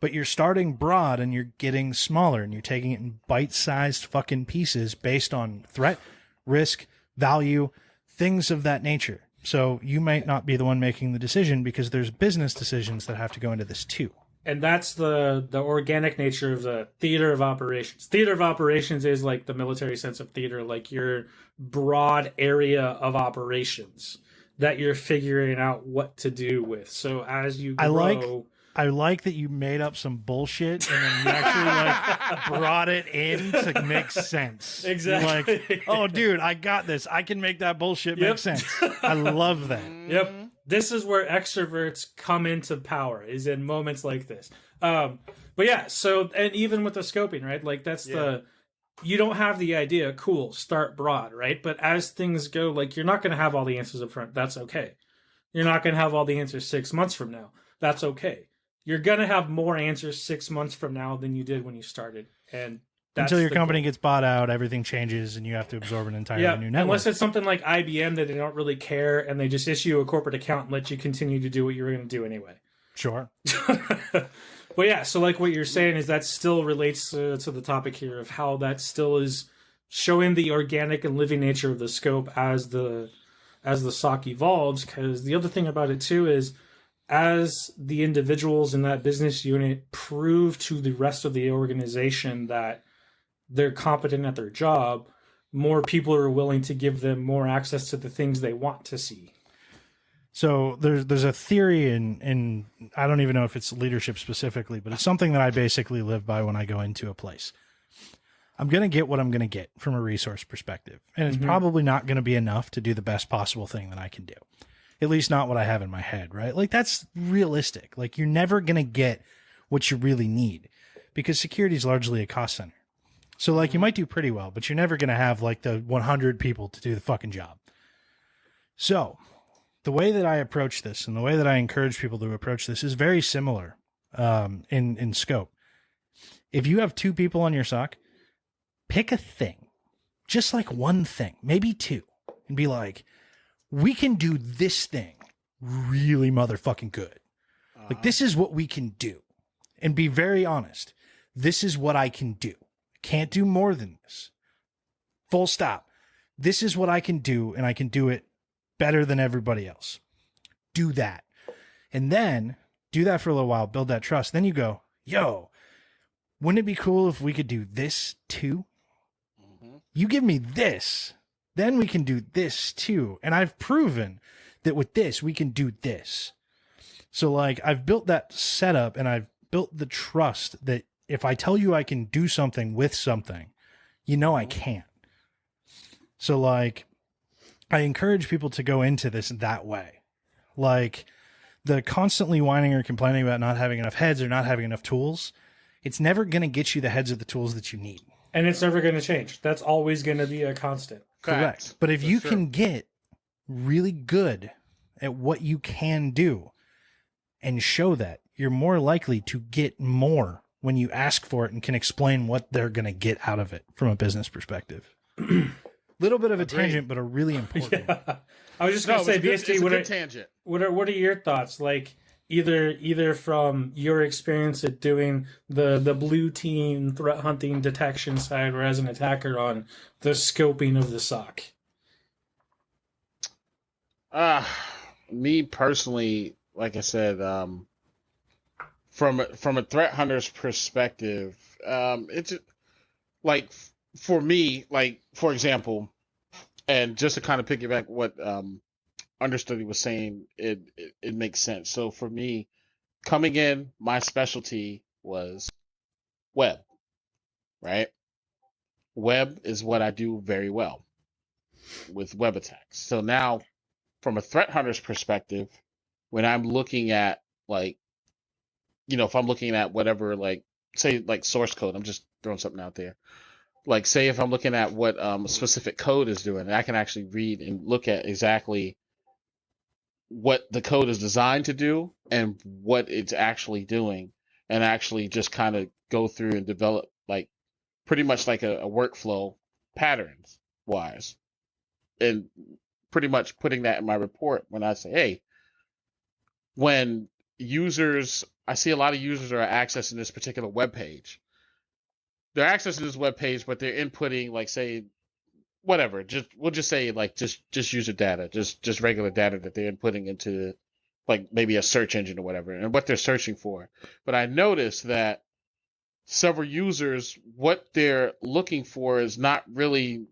[SPEAKER 3] But you're starting broad, and you're getting smaller, and you're taking it in bite-sized fucking pieces based on threat, risk, value, things of that nature. So you might not be the one making the decision because there's business decisions that have to go into this too.
[SPEAKER 2] And that's the organic nature of the theater of operations. Theater of operations is like the military sense of theater, like your broad area of operations that you're figuring out what to do with. So as you grow...
[SPEAKER 3] I like that you made up some bullshit and then you actually brought it in to make sense.
[SPEAKER 2] Exactly.
[SPEAKER 3] You're like, oh, dude, I got this. I can make that bullshit make sense. I love that.
[SPEAKER 2] Yep. This is where extroverts come into power, is in moments like this. But yeah, so, and even with the scoping, right? Like, that's you don't have the idea, cool, start broad, right? But as things go, like, you're not going to have all the answers up front. That's okay. You're not going to have all the answers 6 months from now. That's okay. You're going to have more answers 6 months from now than you did when you started. And that's
[SPEAKER 3] until your company gets bought out, everything changes, and you have to absorb an entirely new network.
[SPEAKER 2] Unless it's something like IBM that they don't really care, and they just issue a corporate account and let you continue to do what you were going to do anyway.
[SPEAKER 3] Sure.
[SPEAKER 2] But yeah, so like what you're saying is that still relates to the topic here of how that still is showing the organic and living nature of the scope as the SOC evolves. Because the other thing about it too is, as the individuals in that business unit prove to the rest of the organization that they're competent at their job, more people are willing to give them more access to the things they want to see.
[SPEAKER 3] So there's a theory in I don't even know if it's leadership specifically, but it's something that I basically live by when I go into a place. I'm going to get what I'm going to get from a resource perspective. And it's probably not going to be enough to do the best possible thing that I can do. At least not what I have in my head, right? Like, that's realistic. Like, you're never going to get what you really need because security is largely a cost center. So, like, you might do pretty well, but you're never going to have, like, the 100 people to do the fucking job. So, the way that I approach this and the way that I encourage people to approach this is very similar in scope. If you have 2 people on your SOC, pick a thing, just like one thing, maybe 2, and be like, we can do this thing really motherfucking good. Like, this is what we can do. And be very honest. This is what I can do. I can't do more than this. Full stop. This is what I can do, and I can do it better than everybody else. Do that. And then do that for a little while, build that trust. Then you go, yo, wouldn't it be cool if we could do this too? You give me this. Then we can do this too. And I've proven that with this, we can do this. So, like, I've built that setup and I've built the trust that if I tell you I can do something with something, you know I can. So, like, I encourage people to go into this that way. Like, the constantly whining or complaining about not having enough heads or not having enough tools, it's never going to get you the heads of the tools that you need.
[SPEAKER 2] And it's never going to change. That's always going to be a constant.
[SPEAKER 3] Correct. But if you can get really good at what you can do and show that, you're more likely to get more when you ask for it and can explain what they're going to get out of it from a business perspective. Little bit of a tangent, but a really important one.
[SPEAKER 2] I was just going to say, BSD,
[SPEAKER 1] tangent.
[SPEAKER 2] What are your thoughts? Like, either from your experience at doing the blue team threat hunting detection side, or as an attacker on the scoping of the SOC?
[SPEAKER 1] Me personally, like I said, from a threat hunter's perspective, it's like, for me, like, for example, and just to kind of piggyback what understudy was saying, it makes sense. So for me, coming in, my specialty was web, right? Web is what I do very well. web attacks. So now, from a threat hunter's perspective, when I'm looking at like, if I'm looking at whatever, like say like source code, I'm just throwing something out there. Like say if I'm looking at what a specific code is doing, I can actually read and look at exactly what the code is designed to do and what it's actually doing, and actually just kind of go through and develop like pretty much like a workflow patterns wise, and pretty much putting that in my report when I say, hey, when I see a lot of users are accessing this particular web page. They're accessing this web page, but they're inputting like say whatever. We'll just say like just user data, just regular data that they're inputting into like maybe a search engine or whatever, and what they're searching for. But I noticed that several users, what they're looking for is not really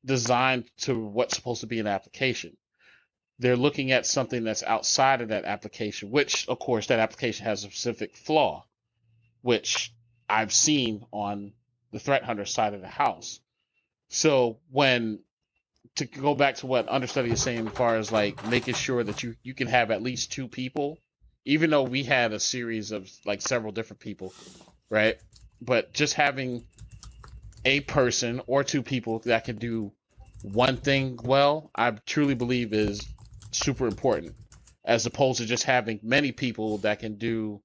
[SPEAKER 1] designed to what's supposed to be an application. They're looking at something that's outside of that application, which, of course, that application has a specific flaw, which I've seen on the threat hunter side of the house. So to go back to what Understudy is saying as far as like making sure that you can have at least two people, even though we had a series of like several different people, right? But just having a person or two people that can do one thing well, I truly believe is super important, as opposed to just having many people that can do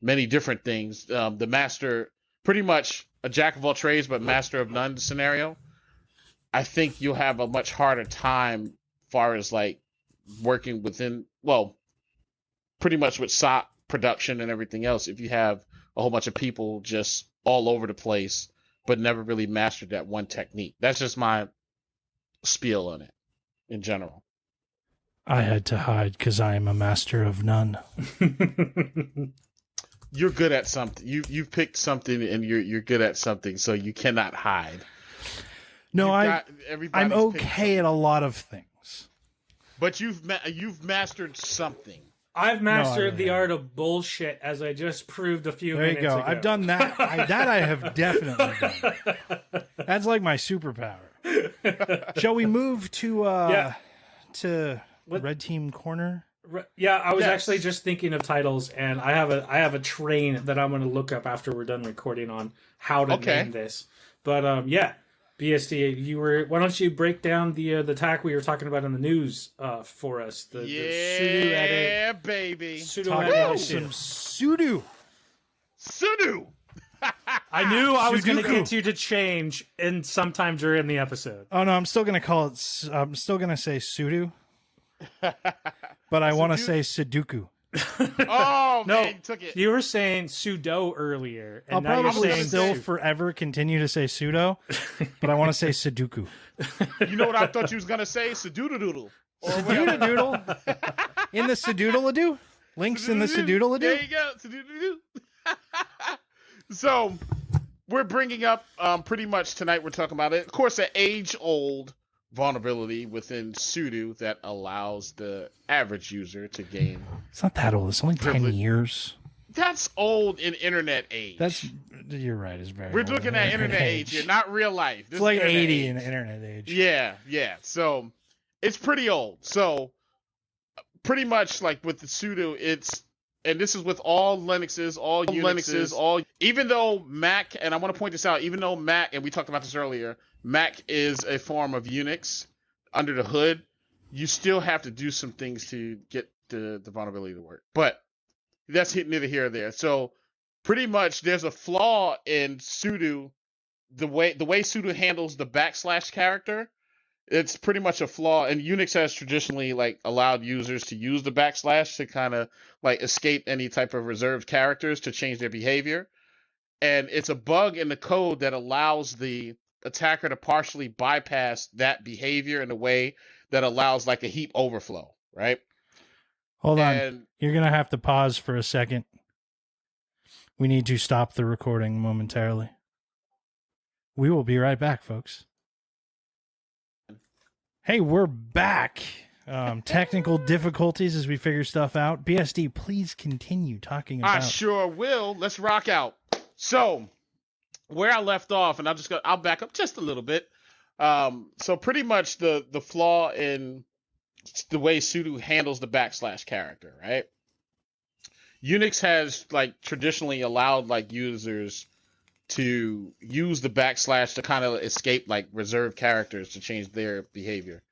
[SPEAKER 1] many different things. The master, pretty much a jack of all trades, but master of none scenario. I think you'll have a much harder time far as like working within, well, pretty much with SOC production and everything else. If you have a whole bunch of people just all over the place, but never really mastered that one technique. That's just my spiel on it in general.
[SPEAKER 3] I had to hide because I am a master of none.
[SPEAKER 1] You're good at something. You've picked something, and you're good at something, so you cannot hide.
[SPEAKER 3] No, I'm okay at a lot of things.
[SPEAKER 1] But you've mastered something.
[SPEAKER 2] I've mastered the art of bullshit, as I just proved a few minutes ago.
[SPEAKER 3] There you go. I've done that. That I have definitely done. That's like my superpower. Shall we move to Red Team Corner?
[SPEAKER 2] Yeah, I was actually just thinking of titles, and I have a train that I'm going to look up after we're done recording on how to name this. But BSD, why don't you break down the attack we were talking about in the news for us? The sudo edit,
[SPEAKER 1] baby.
[SPEAKER 2] Sudo edit.
[SPEAKER 3] Some sudo.
[SPEAKER 1] Sudo.
[SPEAKER 2] I knew I was going to get you to change in sometime during the episode.
[SPEAKER 3] Oh no, I'm still going to call it. I'm still going to say sudo, but I want to say Sudoku.
[SPEAKER 1] Oh
[SPEAKER 2] no,
[SPEAKER 1] man, you took it.
[SPEAKER 2] You were saying sudo earlier, and
[SPEAKER 3] I'll
[SPEAKER 2] now
[SPEAKER 3] probably
[SPEAKER 2] you're saying
[SPEAKER 3] still forever continue to say sudo, but I want to say Sudoku.
[SPEAKER 1] You know what I thought you was gonna say? Sudoodleadoo.
[SPEAKER 3] Sudoodleadoo. In the Sudoodleadoo. Links in the Sudoodleadoo.
[SPEAKER 1] There you go. Sudoodleadoo. So we're bringing up pretty much tonight. We're talking about it. Of course, an age-old vulnerability within sudo that allows the average user to gain.
[SPEAKER 3] It's not that old. It's only 10 years.
[SPEAKER 1] That's old in internet age.
[SPEAKER 3] You're right. It's very.
[SPEAKER 1] We're
[SPEAKER 3] old
[SPEAKER 1] looking at internet age here, not real life.
[SPEAKER 3] It's like 80 in internet age.
[SPEAKER 1] Yeah. So it's pretty old. So pretty much like with the sudo, and this is with all Linuxes, all Unixes, even though Mac, and I want to point this out, even though Mac, and we talked about this earlier, Mac is a form of Unix under the hood, you still have to do some things to get the vulnerability to work. But that's neither here or there. So pretty much there's a flaw in sudo, the way sudo handles the / character. It's pretty much a flaw, and Unix has traditionally like allowed users to use the / to kind of like escape any type of reserved characters to change their behavior. And it's a bug in the code that allows the attacker to partially bypass that behavior in a way that allows like a heap overflow, right?
[SPEAKER 3] Hold on. You're going to have to pause for a second. We need to stop the recording momentarily. We will be right back, folks. Hey, we're back. Technical difficulties as we figure stuff out. BSD, please continue talking about.
[SPEAKER 1] I sure will. Let's rock out. So, where I left off, and I'll back up just a little bit. So pretty much the flaw in the way sudo handles the backslash character, right? Unix has like traditionally allowed like users to use the backslash to kind of escape like reserved characters to change their behavior.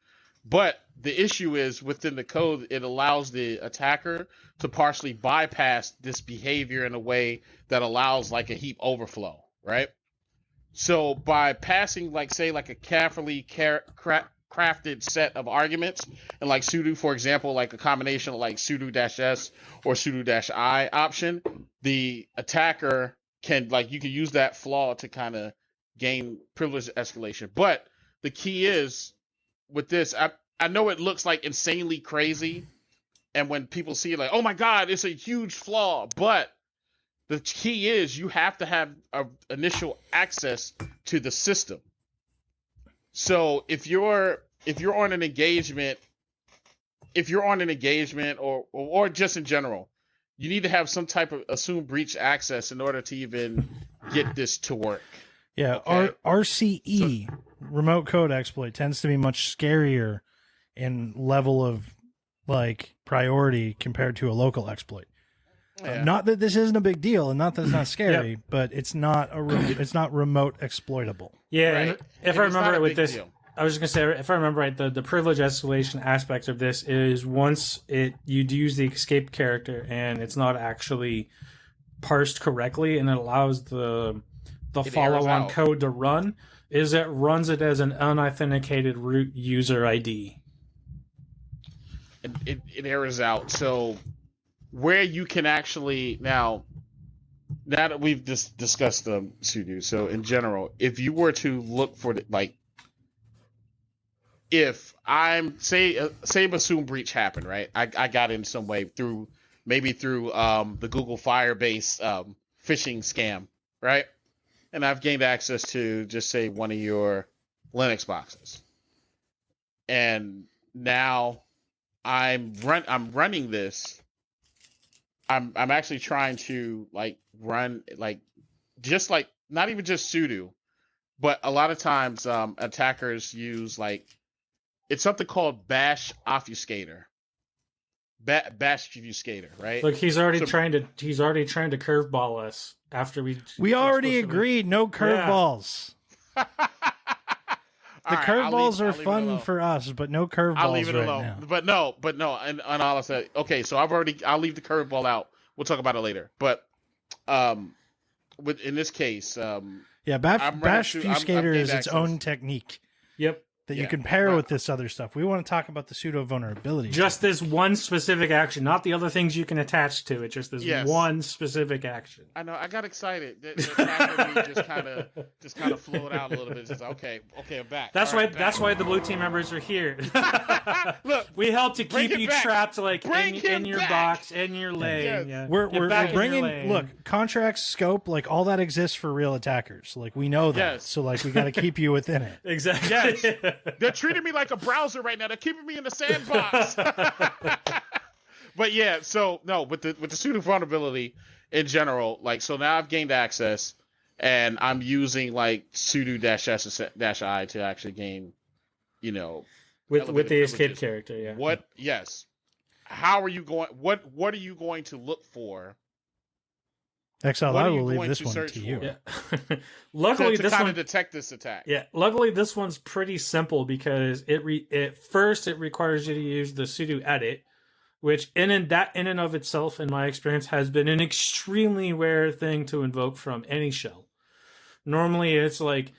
[SPEAKER 1] But the issue is within the code, it allows the attacker to partially bypass this behavior in a way that allows like a heap overflow, right? So by passing like say like a carefully crafted set of arguments and like sudo, for example, like a combination of like sudo-s or sudo-i option, the attacker can like you can use that flaw to kind of gain privilege escalation. But the key is with this, I know it looks like insanely crazy, and when people see it like, oh my god, it's a huge flaw, but the key is you have to have initial access to the system. So if you're on an engagement, or just in general, you need to have some type of assumed breach access in order to even get this to work.
[SPEAKER 3] Yeah,
[SPEAKER 1] okay?
[SPEAKER 3] RCE, remote code exploit, tends to be much scarier in level of like priority compared to a local exploit.
[SPEAKER 1] Yeah.
[SPEAKER 3] Not that this isn't a big deal, and not that it's not scary,
[SPEAKER 2] Yep.
[SPEAKER 3] but it's not it's not remote exploitable.
[SPEAKER 2] Yeah,
[SPEAKER 1] Right.
[SPEAKER 2] and if
[SPEAKER 1] And
[SPEAKER 2] I
[SPEAKER 1] it's not
[SPEAKER 2] remember
[SPEAKER 1] a
[SPEAKER 2] it with
[SPEAKER 1] big
[SPEAKER 2] this,
[SPEAKER 1] deal.
[SPEAKER 2] I was just gonna say, if I remember right, the privilege escalation aspect of this is once you use the escape character and it's not actually parsed correctly, and it allows the
[SPEAKER 1] It
[SPEAKER 2] follow-on
[SPEAKER 1] errors out.
[SPEAKER 2] code to run, is it runs it as an unauthenticated root user ID.
[SPEAKER 1] It errors out. So where you can actually now that we've discussed the sudo, so in general, if you were to look for the, like, if I'm say assume breach happened, right? I got in some way through the Google Firebase phishing scam, right? And I've gained access to just say one of your Linux boxes, and now I'm running this. I'm actually trying to like run like just like not even just sudo, but a lot of times attackers use like it's something called bash obfuscator. Bash obfuscator, right?
[SPEAKER 2] Look, he's already
[SPEAKER 1] So-
[SPEAKER 2] trying to curveball us after we
[SPEAKER 3] already
[SPEAKER 2] explicitly-
[SPEAKER 3] agreed, no curveballs. The curveballs are fun for us, but no curveballs
[SPEAKER 1] I'll leave it
[SPEAKER 3] right
[SPEAKER 1] alone.
[SPEAKER 3] now.
[SPEAKER 1] But no, and all I said, okay, so I'll leave the curveball out. We'll talk about it later. But in this case,
[SPEAKER 3] Yeah,
[SPEAKER 1] I'm
[SPEAKER 3] bash
[SPEAKER 1] running through- I'm
[SPEAKER 3] obfuscator is
[SPEAKER 1] gained
[SPEAKER 3] its
[SPEAKER 1] access.
[SPEAKER 3] own technique
[SPEAKER 2] Yep.
[SPEAKER 3] that you
[SPEAKER 1] Yeah,
[SPEAKER 3] can pair
[SPEAKER 1] but-
[SPEAKER 3] with this other stuff. We want to talk about the pseudo vulnerability.
[SPEAKER 2] Just this one specific action, not the other things you can attach to it. Just this
[SPEAKER 1] Yes.
[SPEAKER 2] one specific action.
[SPEAKER 1] I know I got excited. The attacker in me just kind of flowed out a little bit. Just okay, I'm back.
[SPEAKER 2] That's
[SPEAKER 1] All
[SPEAKER 2] why.
[SPEAKER 1] right, back.
[SPEAKER 2] That's why the blue team members are here.
[SPEAKER 1] Look,
[SPEAKER 2] We help to
[SPEAKER 1] Bring
[SPEAKER 2] keep
[SPEAKER 1] it
[SPEAKER 2] you
[SPEAKER 1] back.
[SPEAKER 2] trapped, like
[SPEAKER 1] Bring
[SPEAKER 2] in
[SPEAKER 1] him
[SPEAKER 2] your
[SPEAKER 1] back.
[SPEAKER 2] box, in your lane.
[SPEAKER 1] Yes.
[SPEAKER 2] Yeah.
[SPEAKER 3] We're
[SPEAKER 2] Get back in your
[SPEAKER 3] bringing
[SPEAKER 2] lane.
[SPEAKER 3] look contracts, scope, like all that exists for real attackers. Like we know that,
[SPEAKER 1] Yes.
[SPEAKER 3] so like we got to keep you within it.
[SPEAKER 2] Exactly.
[SPEAKER 1] Yes. They're treating me like a browser right now. They're keeping me in the sandbox. But yeah, so no, with the pseudo vulnerability in general, like so now I've gained access and I'm using like sudo-s-i to actually gain,
[SPEAKER 2] with
[SPEAKER 1] elevated
[SPEAKER 2] the escape
[SPEAKER 1] privileges.
[SPEAKER 2] character. Yeah.
[SPEAKER 1] What? Yes. How are you going? What are you going to look for?
[SPEAKER 3] Exile,
[SPEAKER 1] What
[SPEAKER 3] I
[SPEAKER 1] are you
[SPEAKER 3] will leave
[SPEAKER 1] going
[SPEAKER 3] this
[SPEAKER 1] to
[SPEAKER 3] one
[SPEAKER 1] search
[SPEAKER 3] to you.
[SPEAKER 1] for?
[SPEAKER 2] Yeah. Luckily,
[SPEAKER 1] to
[SPEAKER 2] this
[SPEAKER 1] kind
[SPEAKER 2] one.
[SPEAKER 1] of detect this attack.
[SPEAKER 2] Yeah, luckily this one's pretty simple because it first requires you to use the sudo edit, which in and of itself, in my experience, has been an extremely rare thing to invoke from any shell. Normally, it's like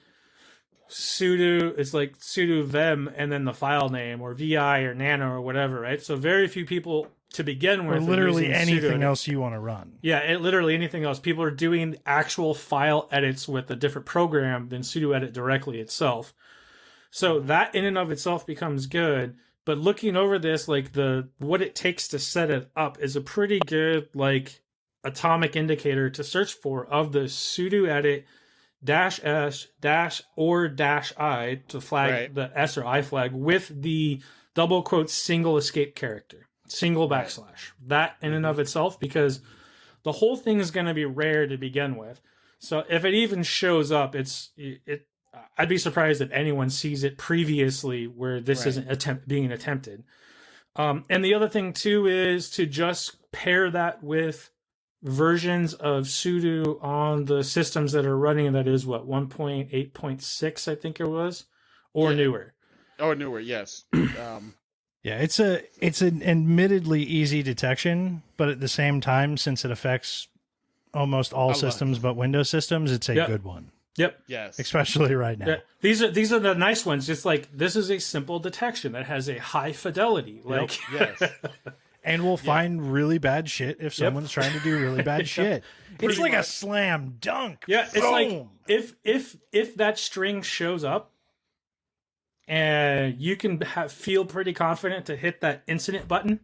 [SPEAKER 2] sudo vem and then the file name or vi or nano or whatever, right? So very few people to begin with
[SPEAKER 3] Or
[SPEAKER 2] are
[SPEAKER 3] literally
[SPEAKER 2] using sudo
[SPEAKER 3] anything
[SPEAKER 2] edit.
[SPEAKER 3] else you want to run.
[SPEAKER 2] Yeah, literally anything else. People are doing actual file edits with a different program than sudo edit directly itself. So that in and of itself becomes good. But looking over this, like what it takes to set it up is a pretty good like atomic indicator to search for of the sudo edit -s -or-i to flag
[SPEAKER 1] Right.
[SPEAKER 2] the s or I flag with the double quote single escape character. Single backslash. That in and of itself, because the whole thing is going to be rare to begin with. So if it even shows up, I'd be surprised if anyone sees it previously where this
[SPEAKER 1] Right.
[SPEAKER 2] isn't being attempted. And the other thing too is to just pair that with versions of sudo on the systems that are running. That is what 1.8.6, I think it was, or newer.
[SPEAKER 1] Or newer, yes.
[SPEAKER 3] Yeah, it's an admittedly easy detection, but at the same time, since it affects almost all systems but Windows systems, it's a good one.
[SPEAKER 2] Yep.
[SPEAKER 1] Yes.
[SPEAKER 3] Especially right now.
[SPEAKER 2] Yeah. These are the nice ones. Just like this is a simple detection that has a high fidelity. Like
[SPEAKER 1] Yes.
[SPEAKER 3] And we'll find really bad shit if someone's trying to do really bad shit. It's like a slam dunk.
[SPEAKER 2] Yeah, it's like
[SPEAKER 3] Boom.
[SPEAKER 2] if that string shows up, and you can feel pretty confident to hit that incident button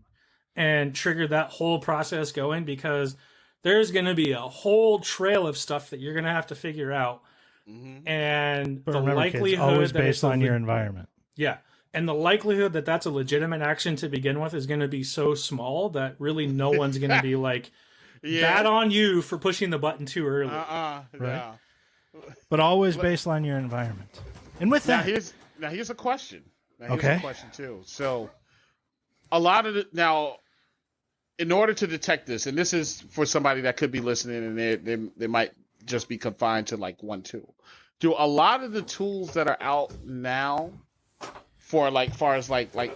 [SPEAKER 2] and trigger that whole process going, because there's going to be a whole trail of stuff that you're going to have to figure out.
[SPEAKER 1] Mm-hmm.
[SPEAKER 3] But
[SPEAKER 2] And the
[SPEAKER 3] remember,
[SPEAKER 2] likelihood
[SPEAKER 3] kids, always
[SPEAKER 2] that
[SPEAKER 3] based on your environment.
[SPEAKER 2] Yeah. And the likelihood that that's a legitimate action to begin with is going to be so small that really no one's going to be like, bad on you for pushing the button too early.
[SPEAKER 3] Right.
[SPEAKER 1] Yeah.
[SPEAKER 3] But always based on your environment. And with that,
[SPEAKER 1] Now here's a question.
[SPEAKER 3] Okay.
[SPEAKER 1] A question too. So a lot of now, in order to detect this, and this is for somebody that could be listening and they might just be confined to like one tool. Do a lot of the tools that are out now for far as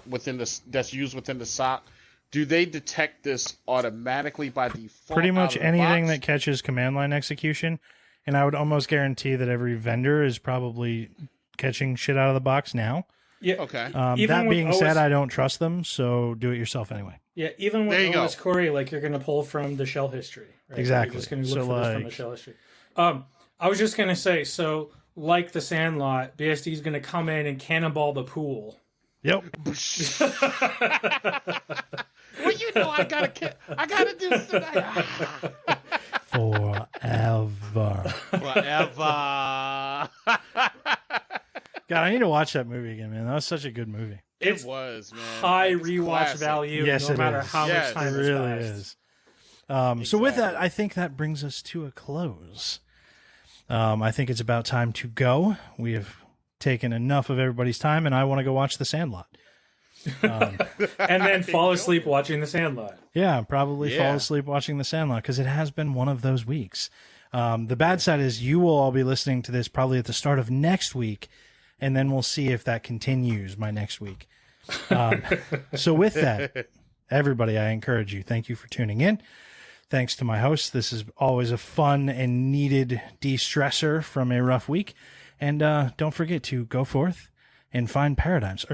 [SPEAKER 1] within that's used within the SOC, do they detect this automatically by default?
[SPEAKER 3] pretty much
[SPEAKER 1] out of the
[SPEAKER 3] anything
[SPEAKER 1] box?
[SPEAKER 3] that catches command line execution, and I would almost guarantee that every vendor is probably catching shit out of the box now.
[SPEAKER 2] Yeah.
[SPEAKER 1] Okay.
[SPEAKER 3] That being said, I don't trust them, so do it yourself anyway.
[SPEAKER 2] Yeah, even with
[SPEAKER 1] There you
[SPEAKER 2] OS
[SPEAKER 1] go.
[SPEAKER 2] Corey, like you're going to pull from the shell history. Right?
[SPEAKER 3] Exactly.
[SPEAKER 2] You're just going to look
[SPEAKER 3] So,
[SPEAKER 2] for this from the shell history. I was just going to say, so like the Sandlot, BSD is going to come in and cannonball the pool.
[SPEAKER 3] Yep.
[SPEAKER 1] Well, you know, I gotta do something.
[SPEAKER 3] Forever.
[SPEAKER 1] Forever.
[SPEAKER 3] God, I need to watch that movie again, man. That was such a good movie.
[SPEAKER 2] It's
[SPEAKER 1] was, man.
[SPEAKER 2] high
[SPEAKER 1] It's
[SPEAKER 2] rewatch
[SPEAKER 1] classic.
[SPEAKER 2] value,
[SPEAKER 3] Yes,
[SPEAKER 2] no
[SPEAKER 3] it
[SPEAKER 2] matter
[SPEAKER 3] is.
[SPEAKER 2] how
[SPEAKER 1] Yes,
[SPEAKER 2] much time
[SPEAKER 3] It
[SPEAKER 2] has
[SPEAKER 3] really
[SPEAKER 2] passed.
[SPEAKER 3] is. So with that,
[SPEAKER 1] Exactly.
[SPEAKER 3] I think that brings us to a close. I think it's about time to go. We have taken enough of everybody's time, and I want to go watch The Sandlot.
[SPEAKER 2] And then fall asleep watching the Sandlot.
[SPEAKER 3] Yeah, probably fall
[SPEAKER 1] Yeah.
[SPEAKER 3] asleep watching The Sandlot, because it has been one of those weeks. The bad side is you will all be listening to this probably at the start of next week, and then we'll see if that continues my next week. So with that, everybody, I encourage you. Thank you for tuning in. Thanks to my host. This is always a fun and needed de-stressor from a rough week. And don't forget to go forth and find badness.